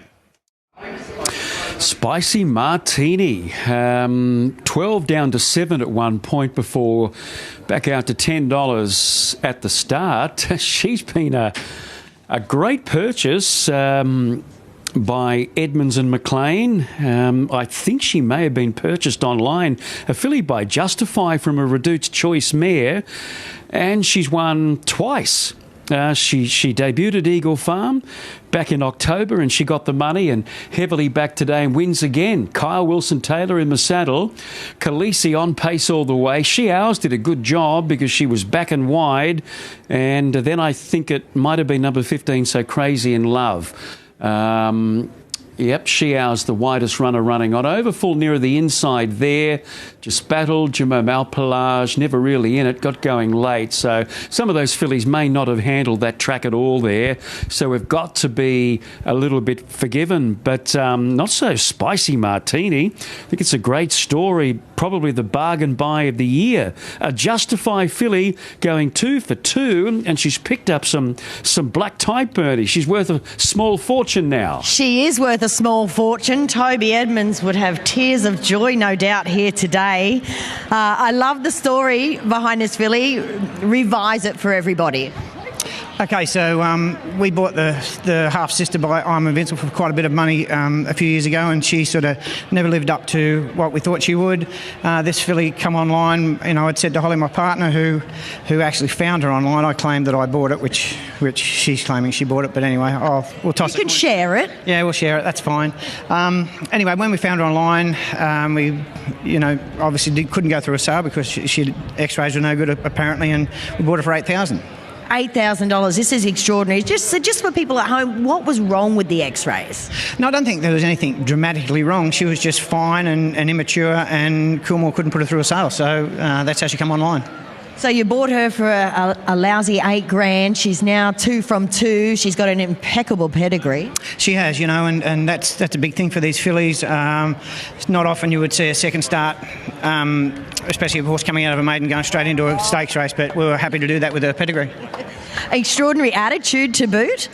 Spicy Martini, 12 down to 7 at one point before back out to $10 at the start. She's been a great purchase by Edmonds and McLean. I think she may have been purchased online, a filly by Justify from a Reduced Choice mare, and she's won twice. She debuted at Eagle Farm back in October, and she got the money, and heavily back today and wins again. Kyle Wilson-Taylor in the saddle. Khaleesi on pace all the way. She Ours did a good job because she was back and wide, and then I think it might have been number 15, So Crazy in Love. Yep, She Ours the widest runner running on. Overfull nearer the inside there. Just battled. Jemima Pelage never really in it. Got going late. So some of those fillies may not have handled that track at all there. So we've got to be a little bit forgiven. But not so Spicy Martini. I think it's a great story. Probably the bargain buy of the year. A Justify filly going 2 for 2. And she's picked up some black type birdie. She's worth a small fortune now. She is worth a small fortune. Toby Edmonds would have tears of joy, no doubt, here today. I love the story behind this filly. Revise it for everybody. Okay, so we bought the half-sister by I'm Invincible for quite a bit of money a few years ago, and she sort of never lived up to what we thought she would. This filly come online, I'd said to Holly, my partner, who actually found her online, I claimed that I bought it, which she's claiming she bought it, but anyway, we'll toss it. You can share it. Yeah, we'll share it, that's fine. Anyway, when we found her online, we, obviously couldn't go through a sale because she X-rays were no good apparently, and we bought her for $8,000. $8,000. This is extraordinary. Just for people at home, what was wrong with the X-rays? No, I don't think there was anything dramatically wrong. She was just fine and immature, and Coolmore couldn't put her through a sale, so that's how she come online. So you bought her for a lousy $8,000. She's now 2 from 2. She's got an impeccable pedigree. She has, and that's a big thing for these fillies. It's not often you would see a second start, especially a horse coming out of a maiden going straight into a stakes race, but we were happy to do that with her pedigree. Extraordinary attitude to boot.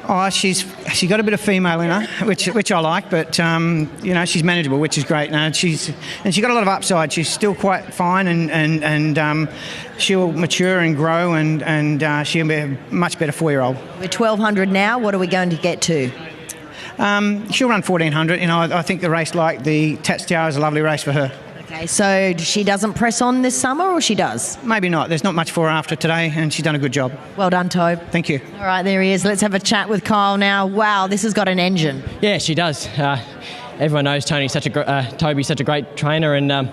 Oh, she's got a bit of female in her, which I like, but she's manageable, which is great. And she's got a lot of upside. She's still quite fine, and she'll mature and grow, and she'll be a much better 4-year-old. We're 1,200 now. What are we going to get to? She'll run 1,400. I think the race like the Tats Tower is a lovely race for her. Okay, so she doesn't press on this summer, or she does? Maybe not. There's not much for her after today, and she's done a good job. Well done, Tobe. Thank you. All right, there he is. Let's have a chat with Kyle now. Wow, this has got an engine. Yeah, she does. Everyone knows Toby's such a great trainer, and I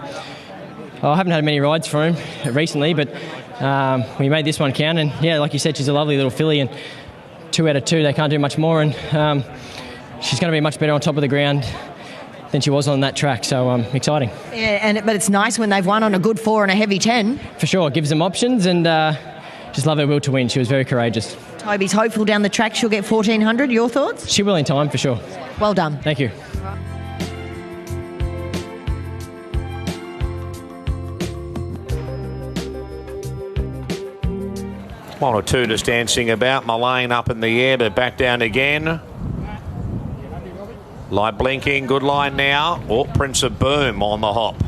haven't had many rides for him recently, but we made this one count, and yeah, like you said, she's a lovely little filly, and 2 out of 2, they can't do much more, and she's going to be much better on top of the ground than she was on that track, so exciting. Yeah, but it's nice when they've won on a good 4 and a heavy 10. For sure, it gives them options, and just love her will to win. She was very courageous. Toby's hopeful down the track she'll get 1,400. Your thoughts? She will in time, for sure. Well done. Thank you. One or two just dancing about. Mullane up in the air, but back down again. Light blinking, good line now. Oh, Prince of Boom on the hop.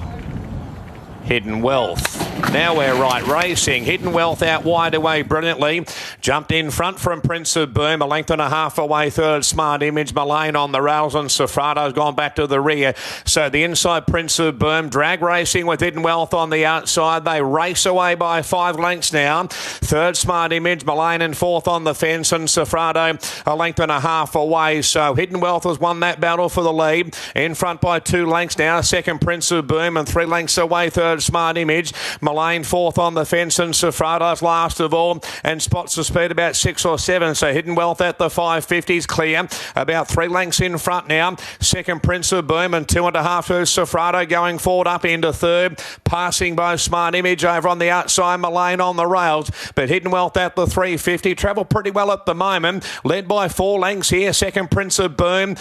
Hidden Wealth. Now we're right racing. Hidden Wealth out wide away brilliantly. Jumped in front from Prince of Boom. A length and a half away third. Smart Image. Mullane on the rails, and Sofrato's gone back to the rear. So the inside Prince of Boom. Drag racing with Hidden Wealth on the outside. They race away by 5 lengths now. Third Smart Image. Mullane in fourth on the fence, and Sofrato a length and a half away. So Hidden Wealth has won that battle for the lead. In front by 2 lengths now. Second Prince of Boom, and 3 lengths away third Smart Image. Mullane fourth on the fence, and Sofrato's last of all, and spots the speed about 6 or 7. So Hidden Wealth at the 550s clear, about 3 lengths in front now. Second Prince of Boom, and 2.5 to Sofrato going forward up into third, passing by Smart Image over on the outside. Mullane on the rails, but Hidden Wealth at the 350 travel pretty well at the moment, led by 4 lengths here. Second Prince of Boom,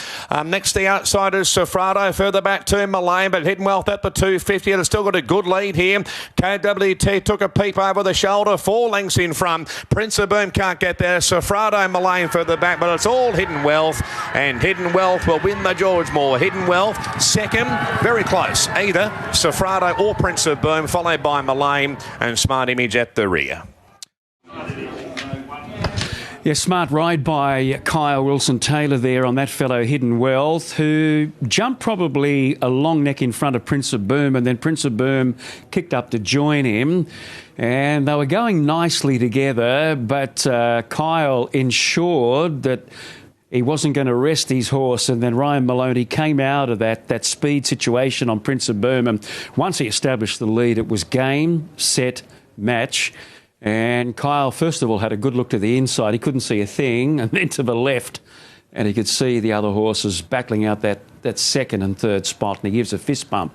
next the outside is Sofrato, further back to Mullane, but Hidden Wealth at the 250. It's still got a good lead here. KWT took a peep over the shoulder, 4 lengths in front. Prince of Boom can't get there. Sofrato, Mullane further back, but it's all Hidden Wealth, and Hidden Wealth will win the George Moore. Hidden Wealth second, very close, either Sofrato or Prince of Boom, followed by Mullane and Smart Image at the rear. Yeah, smart ride by Kyle Wilson-Taylor there on that fellow Hidden Wealth, who jumped probably a long neck in front of Prince of Boom, and then Prince of Boom kicked up to join him. And they were going nicely together, but Kyle ensured that he wasn't going to rest his horse, and then Ryan Maloney came out of that speed situation on Prince of Boom, and once he established the lead, it was game, set, match. And Kyle, first of all, had a good look to the inside. He couldn't see a thing, and then to the left, and he could see the other horses battling out that second and third spot, and he gives a fist pump.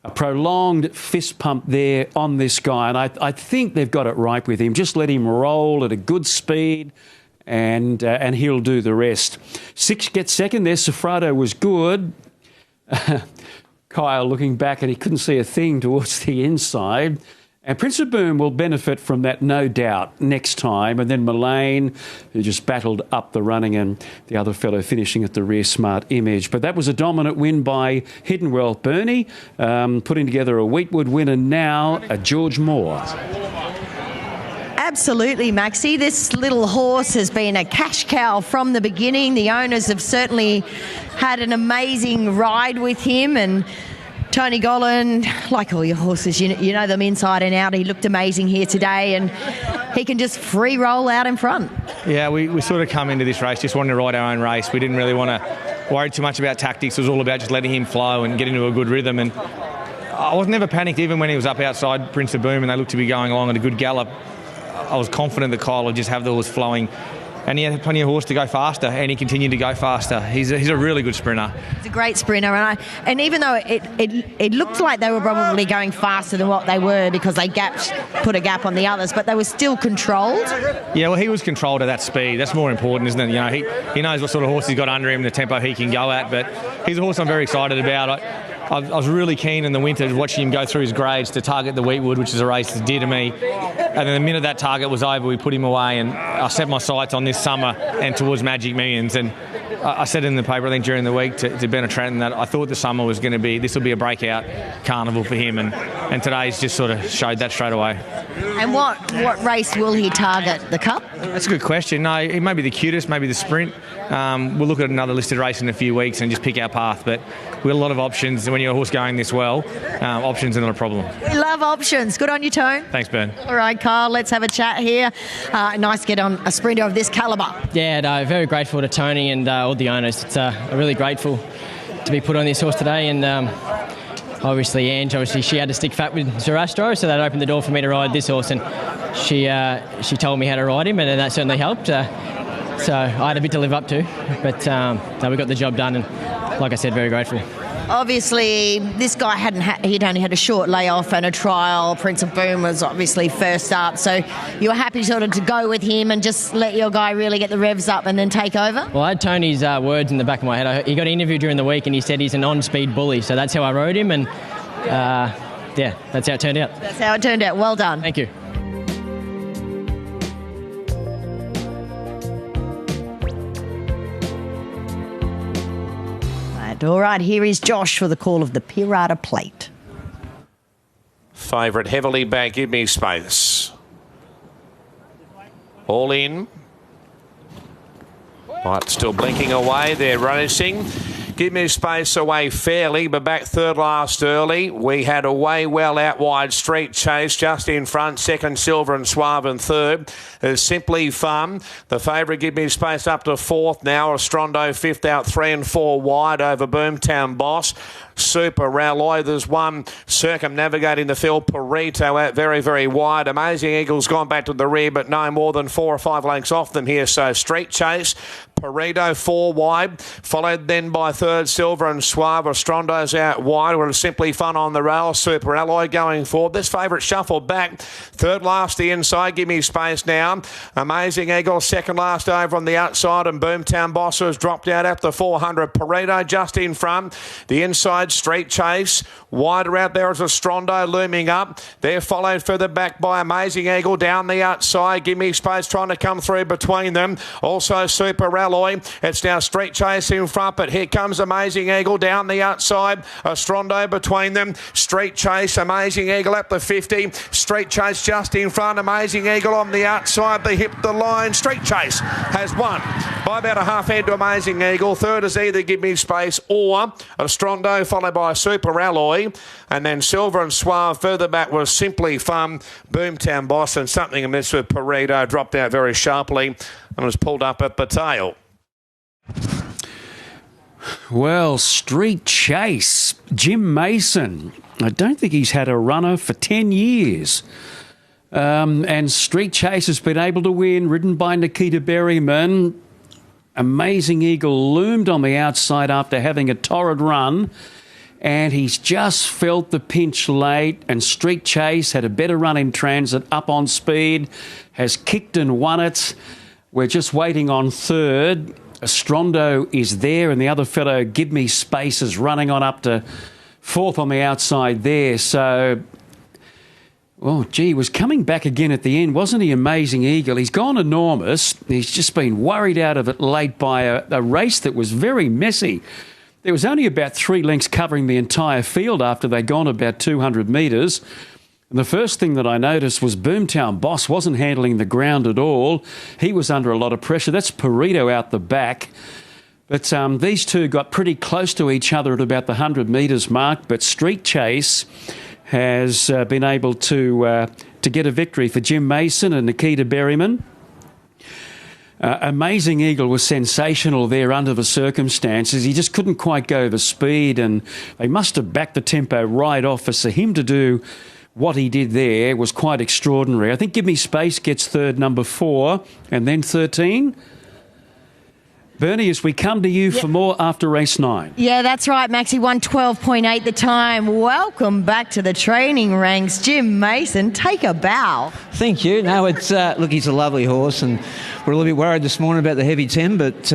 A prolonged fist pump there on this guy, and I think they've got it right with him. Just let him roll at a good speed, and he'll do the rest. 6 gets second there. Sofrato was good. Kyle looking back, and he couldn't see a thing towards the inside. And Prince of Boom will benefit from that, no doubt, next time. And then Mullane, who just battled up the running, and the other fellow finishing at the rear, Smart Image. But that was a dominant win by Hidden Wealth. Bernie putting together a Wheatwood win, and now a George Moore. Absolutely, Maxie. This little horse has been a cash cow from the beginning. The owners have certainly had an amazing ride with him, and Tony Gollan, like all your horses, you know them inside and out. He looked amazing here today, and he can just free roll out in front. Yeah, we sort of come into this race just wanting to ride our own race. We didn't really want to worry too much about tactics. It was all about just letting him flow and get into a good rhythm. And I was never panicked, even when he was up outside Prince of Boom and they looked to be going along at a good gallop. I was confident that Kyle would just have the horse flowing and he had plenty of horse to go faster, and he continued to go faster. He's a really good sprinter. He's a great sprinter, and even though it looked like they were probably going faster than what they were because they put a gap on the others, but they were still controlled. Yeah, well, he was controlled at that speed. That's more important, isn't it? You know, he knows what sort of horse he's got under him, the tempo he can go at, but he's a horse I'm very excited about. I was really keen in the winter watching him go through his grades to target the Wheatwood, which is a race that's dear to me. And then the minute that target was over, we put him away, and I set my sights on this summer and towards Magic Millions. And I said in the paper, I think during the week to Ben Trenton, that I thought the summer was going to be, this will be a breakout carnival for him, and today's just sort of showed that straight away. And what race will he target? The Cup? That's a good question. No, it may be the cutest, maybe the Sprint. We'll look at another listed race in a few weeks and just pick our path, but we've got a lot of options. When you're a horse going this well, options are not a problem. We love options. Good on you, Tone. Thanks, Ben. All right, Carl, let's have a chat here. Nice to get on a sprinter of this calibre. Yeah, no, very grateful to Tony and all the owners. It's really grateful to be put on this horse today, and obviously Ange, she had to stick fat with Zerastro, so that opened the door for me to ride this horse, and she told me how to ride him, and that certainly helped. So I had a bit to live up to, but no, we got the job done, and like I said, very grateful. Obviously, this guy he'd only had a short layoff and a trial. Prince of Boom was obviously first up, so you were happy sort of to go with him and just let your guy really get the revs up and then take over? Well, I had Tony's words in the back of my head. He got interviewed during the week and he said he's an on-speed bully, so that's how I rode him, and yeah, that's how it turned out. That's how it turned out. Well done. Thank you. All right, here is Josh for the call of the Pirata Plate. Favourite heavily back, Give Me Space. All in. Light still blinking away. They're racing. Give Me Space away fairly, but back third last early. We had away well out wide. Street Chase just in front. Second, Silver and Suave, and third is Simply Fun. The favourite, Give Me Space, up to fourth now. Astrondo fifth out, 3 and 4 wide over Boomtown Boss. Super Ralloy. There's one circumnavigating the field. Perito out very, very wide. Amazing Eagle's gone back to the rear, but no more than 4 or 5 lengths off them here. So Street Chase, Perito 4 wide, followed then by third, Silver and Suave. Astrondo's out wide. We're Simply Fun on the rail. Super Alloy going forward. This favourite shuffled back. Third last the inside. Give Me Space now. Amazing Eagle second last over on the outside, and Boomtown Boss has dropped out after 400. Perito just in front. The inside, Street Chase. Wider out there is Astrondo looming up. They're followed further back by Amazing Eagle down the outside. Give Me Space trying to come through between them. Also Super Alloy. It's now Street Chase in front, but here comes Amazing Eagle down the outside. Astrondo between them. Street Chase, Amazing Eagle at the 50. Street Chase just in front. Amazing Eagle on the outside. They hit the line. Street Chase has won by about a half head to Amazing Eagle. Third is either Give Me Space or Astrondo, followed by Super Alloy. And then Silver and Suave further back was Simply Fun, Boomtown Boss, and something amiss with Perito. Dropped out very sharply and was pulled up at the tail. Well, Street Chase, Jim Mason. I don't think he's had a runner for 10 years. And Street Chase has been able to win, ridden by Nikita Berryman. Amazing Eagle loomed on the outside after having a torrid run, and he's just felt the pinch late, and Street Chase had a better run in transit, up on speed, has kicked and won it. We're just waiting on third. Astrondo is there, and the other fellow, Give Me Space, is running on up to fourth on the outside there. So, oh, gee, he was coming back again at the end, wasn't he, Amazing Eagle? He's gone enormous. He's just been worried out of it late by a race that was very messy. There was only about 3 lengths covering the entire field after they'd gone about 200 metres. And the first thing that I noticed was Boomtown Boss wasn't handling the ground at all. He was under a lot of pressure. That's Perito out the back. But these two got pretty close to each other at about the 100 metres mark. But Street Chase has been able to get a victory for Jim Mason and Nikita Berryman. Amazing Eagle was sensational there under the circumstances. He just couldn't quite go the speed, and they must have backed the tempo right off for him to do what he did there was quite extraordinary. I think Give Me Space gets third, number 4, and then 13. Bernie, as we come to you for more after race 9. Yeah, that's right, Maxie. 112.8 the time. Welcome back to the training ranks. Jim Mason, take a bow. Thank you. No, it's look, he's a lovely horse, and we're a little bit worried this morning about the heavy 10, but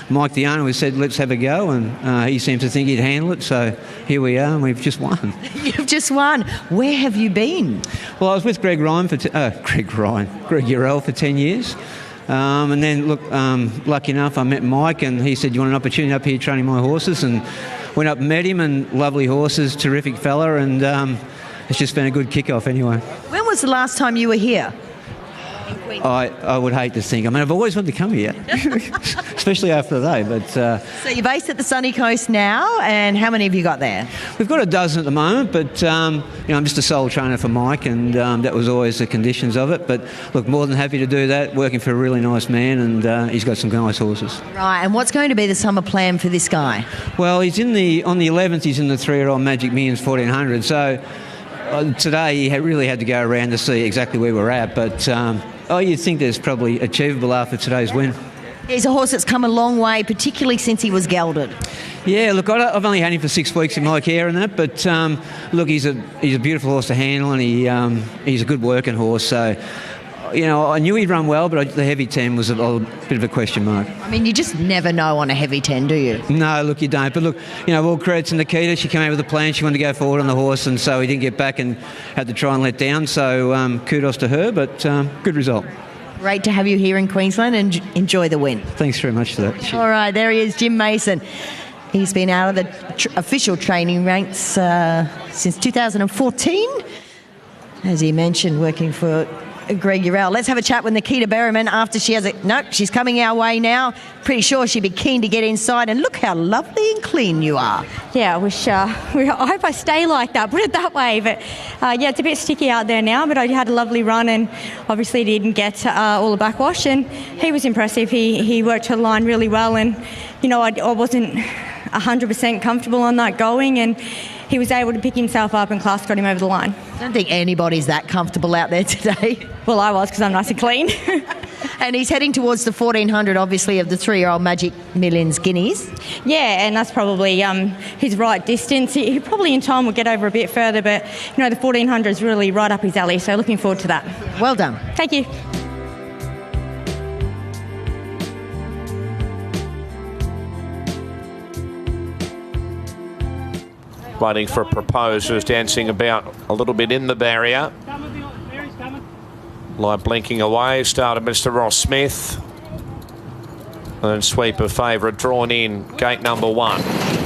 Mike, the owner, has said let's have a go, and he seems to think he'd handle it. So here we are, and we've just won. You've just won. Where have you been? Well, I was with Greg Urell for 10 years. And then, look, lucky enough, I met Mike, and he said, you want an opportunity up here training my horses? And went up and met him, and lovely horses, terrific fella, and it's just been a good kick-off anyway. When was the last time you were here? I would hate to think. I mean, I've always wanted to come here, especially after today. But so you're based at the Sunny Coast now, and how many have you got there? We've got a dozen at the moment, but I'm just a sole trainer for Mike, and that was always the conditions of it. But look, more than happy to do that, working for a really nice man, and he's got some nice horses. Right, and what's going to be the summer plan for this guy? Well, on the 11th, he's in the 3-year-old Magic Millions 1400, so today he really had to go around to see exactly where we're at, but you'd think there's probably achievable after today's win. He's a horse that's come a long way, particularly since he was gelded. Yeah, look, I've only had him for 6 weeks in my care and that, but look, he's a beautiful horse to handle, and he's a good working horse. So, I knew he'd run well, but the heavy 10 was a bit of a question mark. I mean, you just never know on a heavy 10, do you? No, look, you don't. But look, all credit to Nikita. She came out with a plan. She wanted to go forward on the horse, and so he didn't get back and had to try and let down. So kudos to her, but good result. Great to have you here in Queensland, and enjoy the win. Thanks very much for that. All right, there he is, Jim Mason. He's been out of the official training ranks since 2014. As he mentioned, working for Greg Urell. Let's have a chat with Nikita Berryman after she has it. Nope, she's coming our way now. Pretty sure she'd be keen to get inside. And look how lovely and clean you are. Yeah, I hope I stay like that, put it that way. But it's a bit sticky out there now, but I had a lovely run, and obviously didn't get all the backwash, and he was impressive. He worked her line really well, and I wasn't 100% comfortable on that going, and he was able to pick himself up, and class got him over the line. I don't think anybody's that comfortable out there today. Well, I was, because I'm nice and clean. And he's heading towards the 1400, obviously, of the 3-year-old Magic Millions Guineas. Yeah, and that's probably his right distance. He probably in time will get over a bit further, but the 1400 is really right up his alley, so looking forward to that. Well done. Thank you. Waiting for Propose, who's dancing about a little bit in the barrier. Light blinking away. Started Mr. Ross Smith. And Sweeper favourite drawn in. Gate number 1.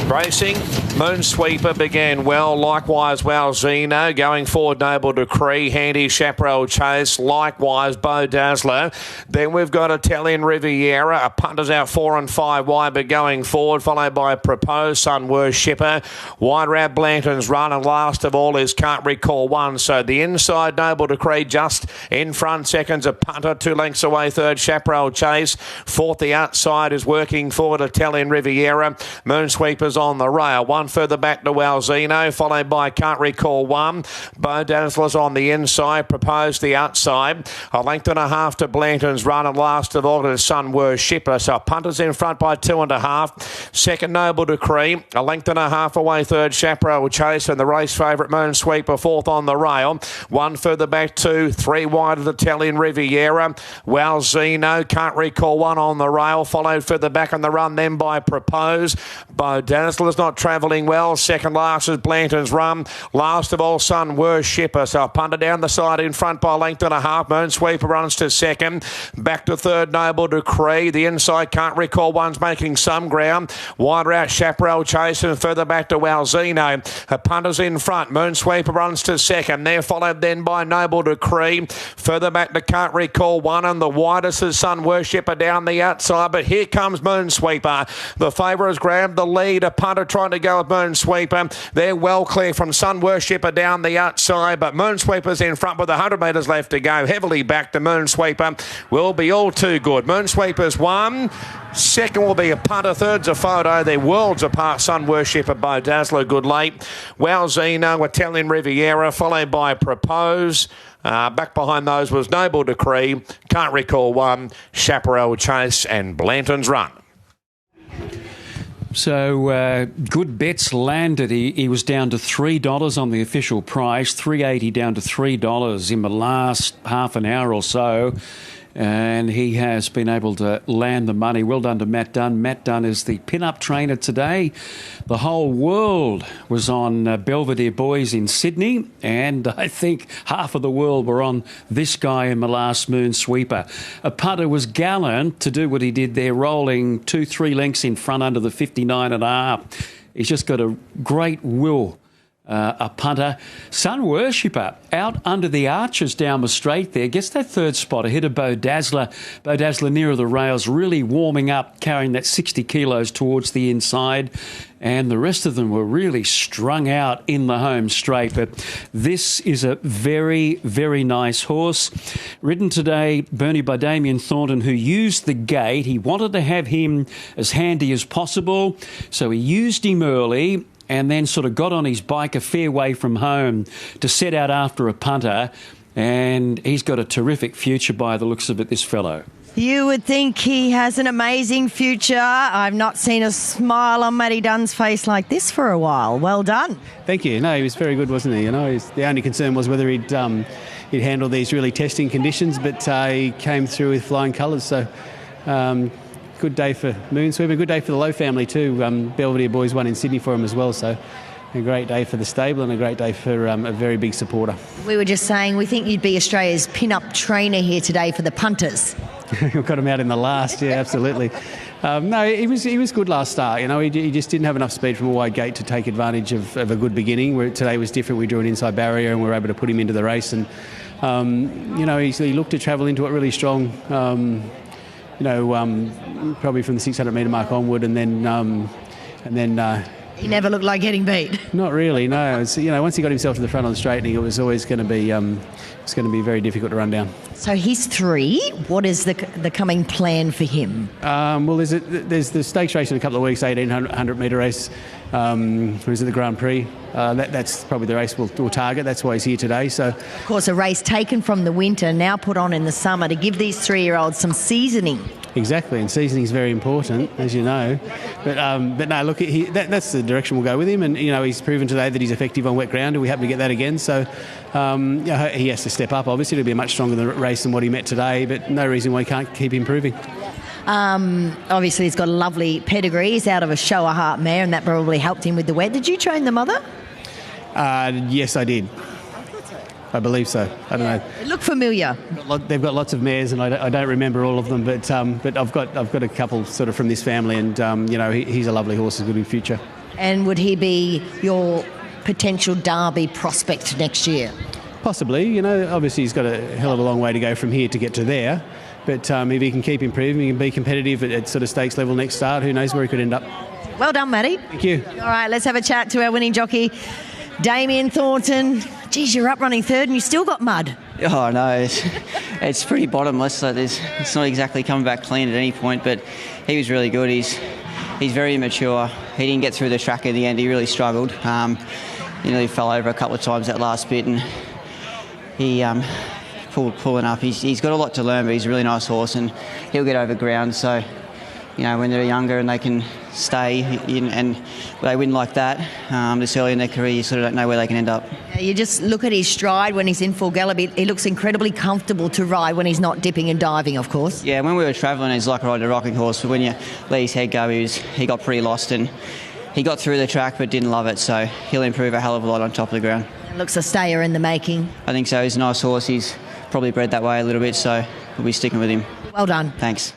Racing. Moonsweeper began well. Likewise, Walzino. Going forward, Noble Decree. Handy Chaparral Chase. Likewise, Beau Dazzler. Then we've got a Tell-In Riviera. A punter's out 4 and 5 wide, but going forward, followed by Propose, Sun Worshipper. Wide Rat Blanton's Run, and last of all is Can't Recall One. So the inside, Noble Decree just in front. Second's a punter, 2 lengths away. Third, Chaparral Chase. Fourth, the outside is working forward, a Tell-In Riviera. Moonsweeper's on the rail. 1 further back to Walzino, followed by Can't Recall One. Beau Dazzler's on the inside, Proposed the outside. A length and a half to Blanton's Run, and last of all to Sun Worshipper. So punters in front by 2.5. Second, Noble Decree. A length and a half away. Third, Chaparral Chase, and the race favourite Moonsweeper fourth on the rail. 1 further back, 2, 3 wide of the Tell-In Riviera. Walzino, Can't Recall One on the rail, followed further back on the run then by Propose. Beau Dazzler's not travelling well. Second last is Blanton's Run. Last of all, Sun Worshipper. So a punter down the side in front by a length and a half. Moonsweeper runs to second. Back to third, Noble Decree. The inside, Can't Recall One's making some ground. Wider out, Chaparral Chase, and further back to Walzino. A punter's in front. Moonsweeper runs to second. They're followed then by Noble Decree. Further back to Can't Recall One, and the widest is Sun Worshipper down the outside. But here comes Moonsweeper. The favourite has grabbed the lead. A punter trying to go with Moonsweeper. They're well clear from Sun Worshipper down the outside, but Moonsweeper's in front with 100 metres left to go. Heavily back to Moonsweeper. Will be all too good. Moonsweeper's one. Second will be a punter. Third's a photo. They're worlds apart. Sun Worshipper, Bo Dazzler, good late. Wowzino, Italian Riviera, followed by Propose. Back behind those was Noble Decree, Can't Recall One, Chaparral Chase and Blanton's Run. So good bets landed. He was down to $3 on the official price, $3.80 down to $3 in the last half an hour or so. And he has been able to land the money. Well done to Matt Dunn. Matt Dunn is the pin-up trainer today. The whole world was on Belvedere Boys in Sydney, and I think half of the world were on this guy in the last Moonsweeper. A punter was gallant to do what he did there, rolling 2-3 lengths in front under the 59.5. He's just got a great will. A punter. Sun Worshipper out under the arches down the straight there. Gets that third spot ahead of Bo Dazzler. Bo Dazzler nearer the rails, really warming up, carrying that 60 kilos towards the inside. And the rest of them were really strung out in the home straight. But this is a very, very nice horse. Ridden today, Bernie, by Damien Thornton, who used the gate. He wanted to have him as handy as possible, so he used him early and then sort of got on his bike a fair way from home to set out after a punter. And he's got a terrific future by the looks of it, this fellow. You would think he has an amazing future. I've not seen a smile on Matty Dunn's face like this for a while. Well done. Thank you. No, he was very good, wasn't he? You know, the only concern was whether he'd handle these really testing conditions, but he came through with flying colours. So good day for Moonsweeper, good day for the Lowe family too. Belvedere Boys won in Sydney for him as well, so a great day for the stable and a great day for a very big supporter. We were just saying we think you'd be Australia's pin-up trainer here today for the punters. We've got him out in the last, yeah, absolutely. No, he was good last start. You know, he just didn't have enough speed from a wide gate to take advantage of a good beginning. Where today was different. We drew an inside barrier and we were able to put him into the race. And you know, he looked to travel into it really strong. Probably from the 600 metre mark onward, and then. He never looked like getting beat. Not really, no. It's, you know, once he got himself to the front on the straightening, it was always going to be very difficult to run down. So he's 3. What is the coming plan for him? Well, there's the stakes race in a couple of weeks, 1,800 metre race. Is it the Grand Prix? That's probably the race we'll target. That's why he's here today. So, of course, a race taken from the winter, now put on in the summer to give these 3-year-olds some seasoning. Exactly, and seasoning is very important, as you know. But no, look, that's the direction we'll go with him. And you know, he's proven today that he's effective on wet ground, and we happen to get that again. So he has to step up. Obviously, it'll be a much stronger race than what he met today. But no reason why he can't keep improving. Obviously, he's got a lovely pedigree. He's out of a show a heart mare, and that probably helped him with the wet. Did you train the mother? Yes, I did. I believe so. I don't know. It looked familiar. They've got lots of mares, and I don't remember all of them. But I've got a couple sort of from this family, and you know, he's a lovely horse. He's good in future. And would he be your potential Derby prospect next year? Possibly. You know, obviously he's got a hell of a long way to go from here to get to there. But if he can keep improving, he can be competitive at sort of stakes level next start. Who knows where he could end up? Well done, Matty. Thank you. All right, let's have a chat to our winning jockey, Damien Thornton. Geez, you're up running third and you still got mud. Oh, no, it's pretty bottomless. So it's not exactly coming back clean at any point, but he was really good. He's very immature. He didn't get through the track in the end. He really struggled. He nearly fell over a couple of times that last bit, and he pulling up. He's got a lot to learn, but he's a really nice horse, and he'll get over ground. So, you know, when they're younger and they can stay in and they win like that this early in their career, you sort of don't know where they can end up. You just look at his stride when he's in full gallop. He looks incredibly comfortable to ride when he's not dipping and diving, of course. Yeah, when we were travelling, he's like riding a rocking horse, but when you let his head go, he got pretty lost, and he got through the track but didn't love it, so he'll improve a hell of a lot on top of the ground. Looks a stayer in the making. I think so. He's a nice horse. He's probably bred that way a little bit, so we'll be sticking with him. Well done. Thanks.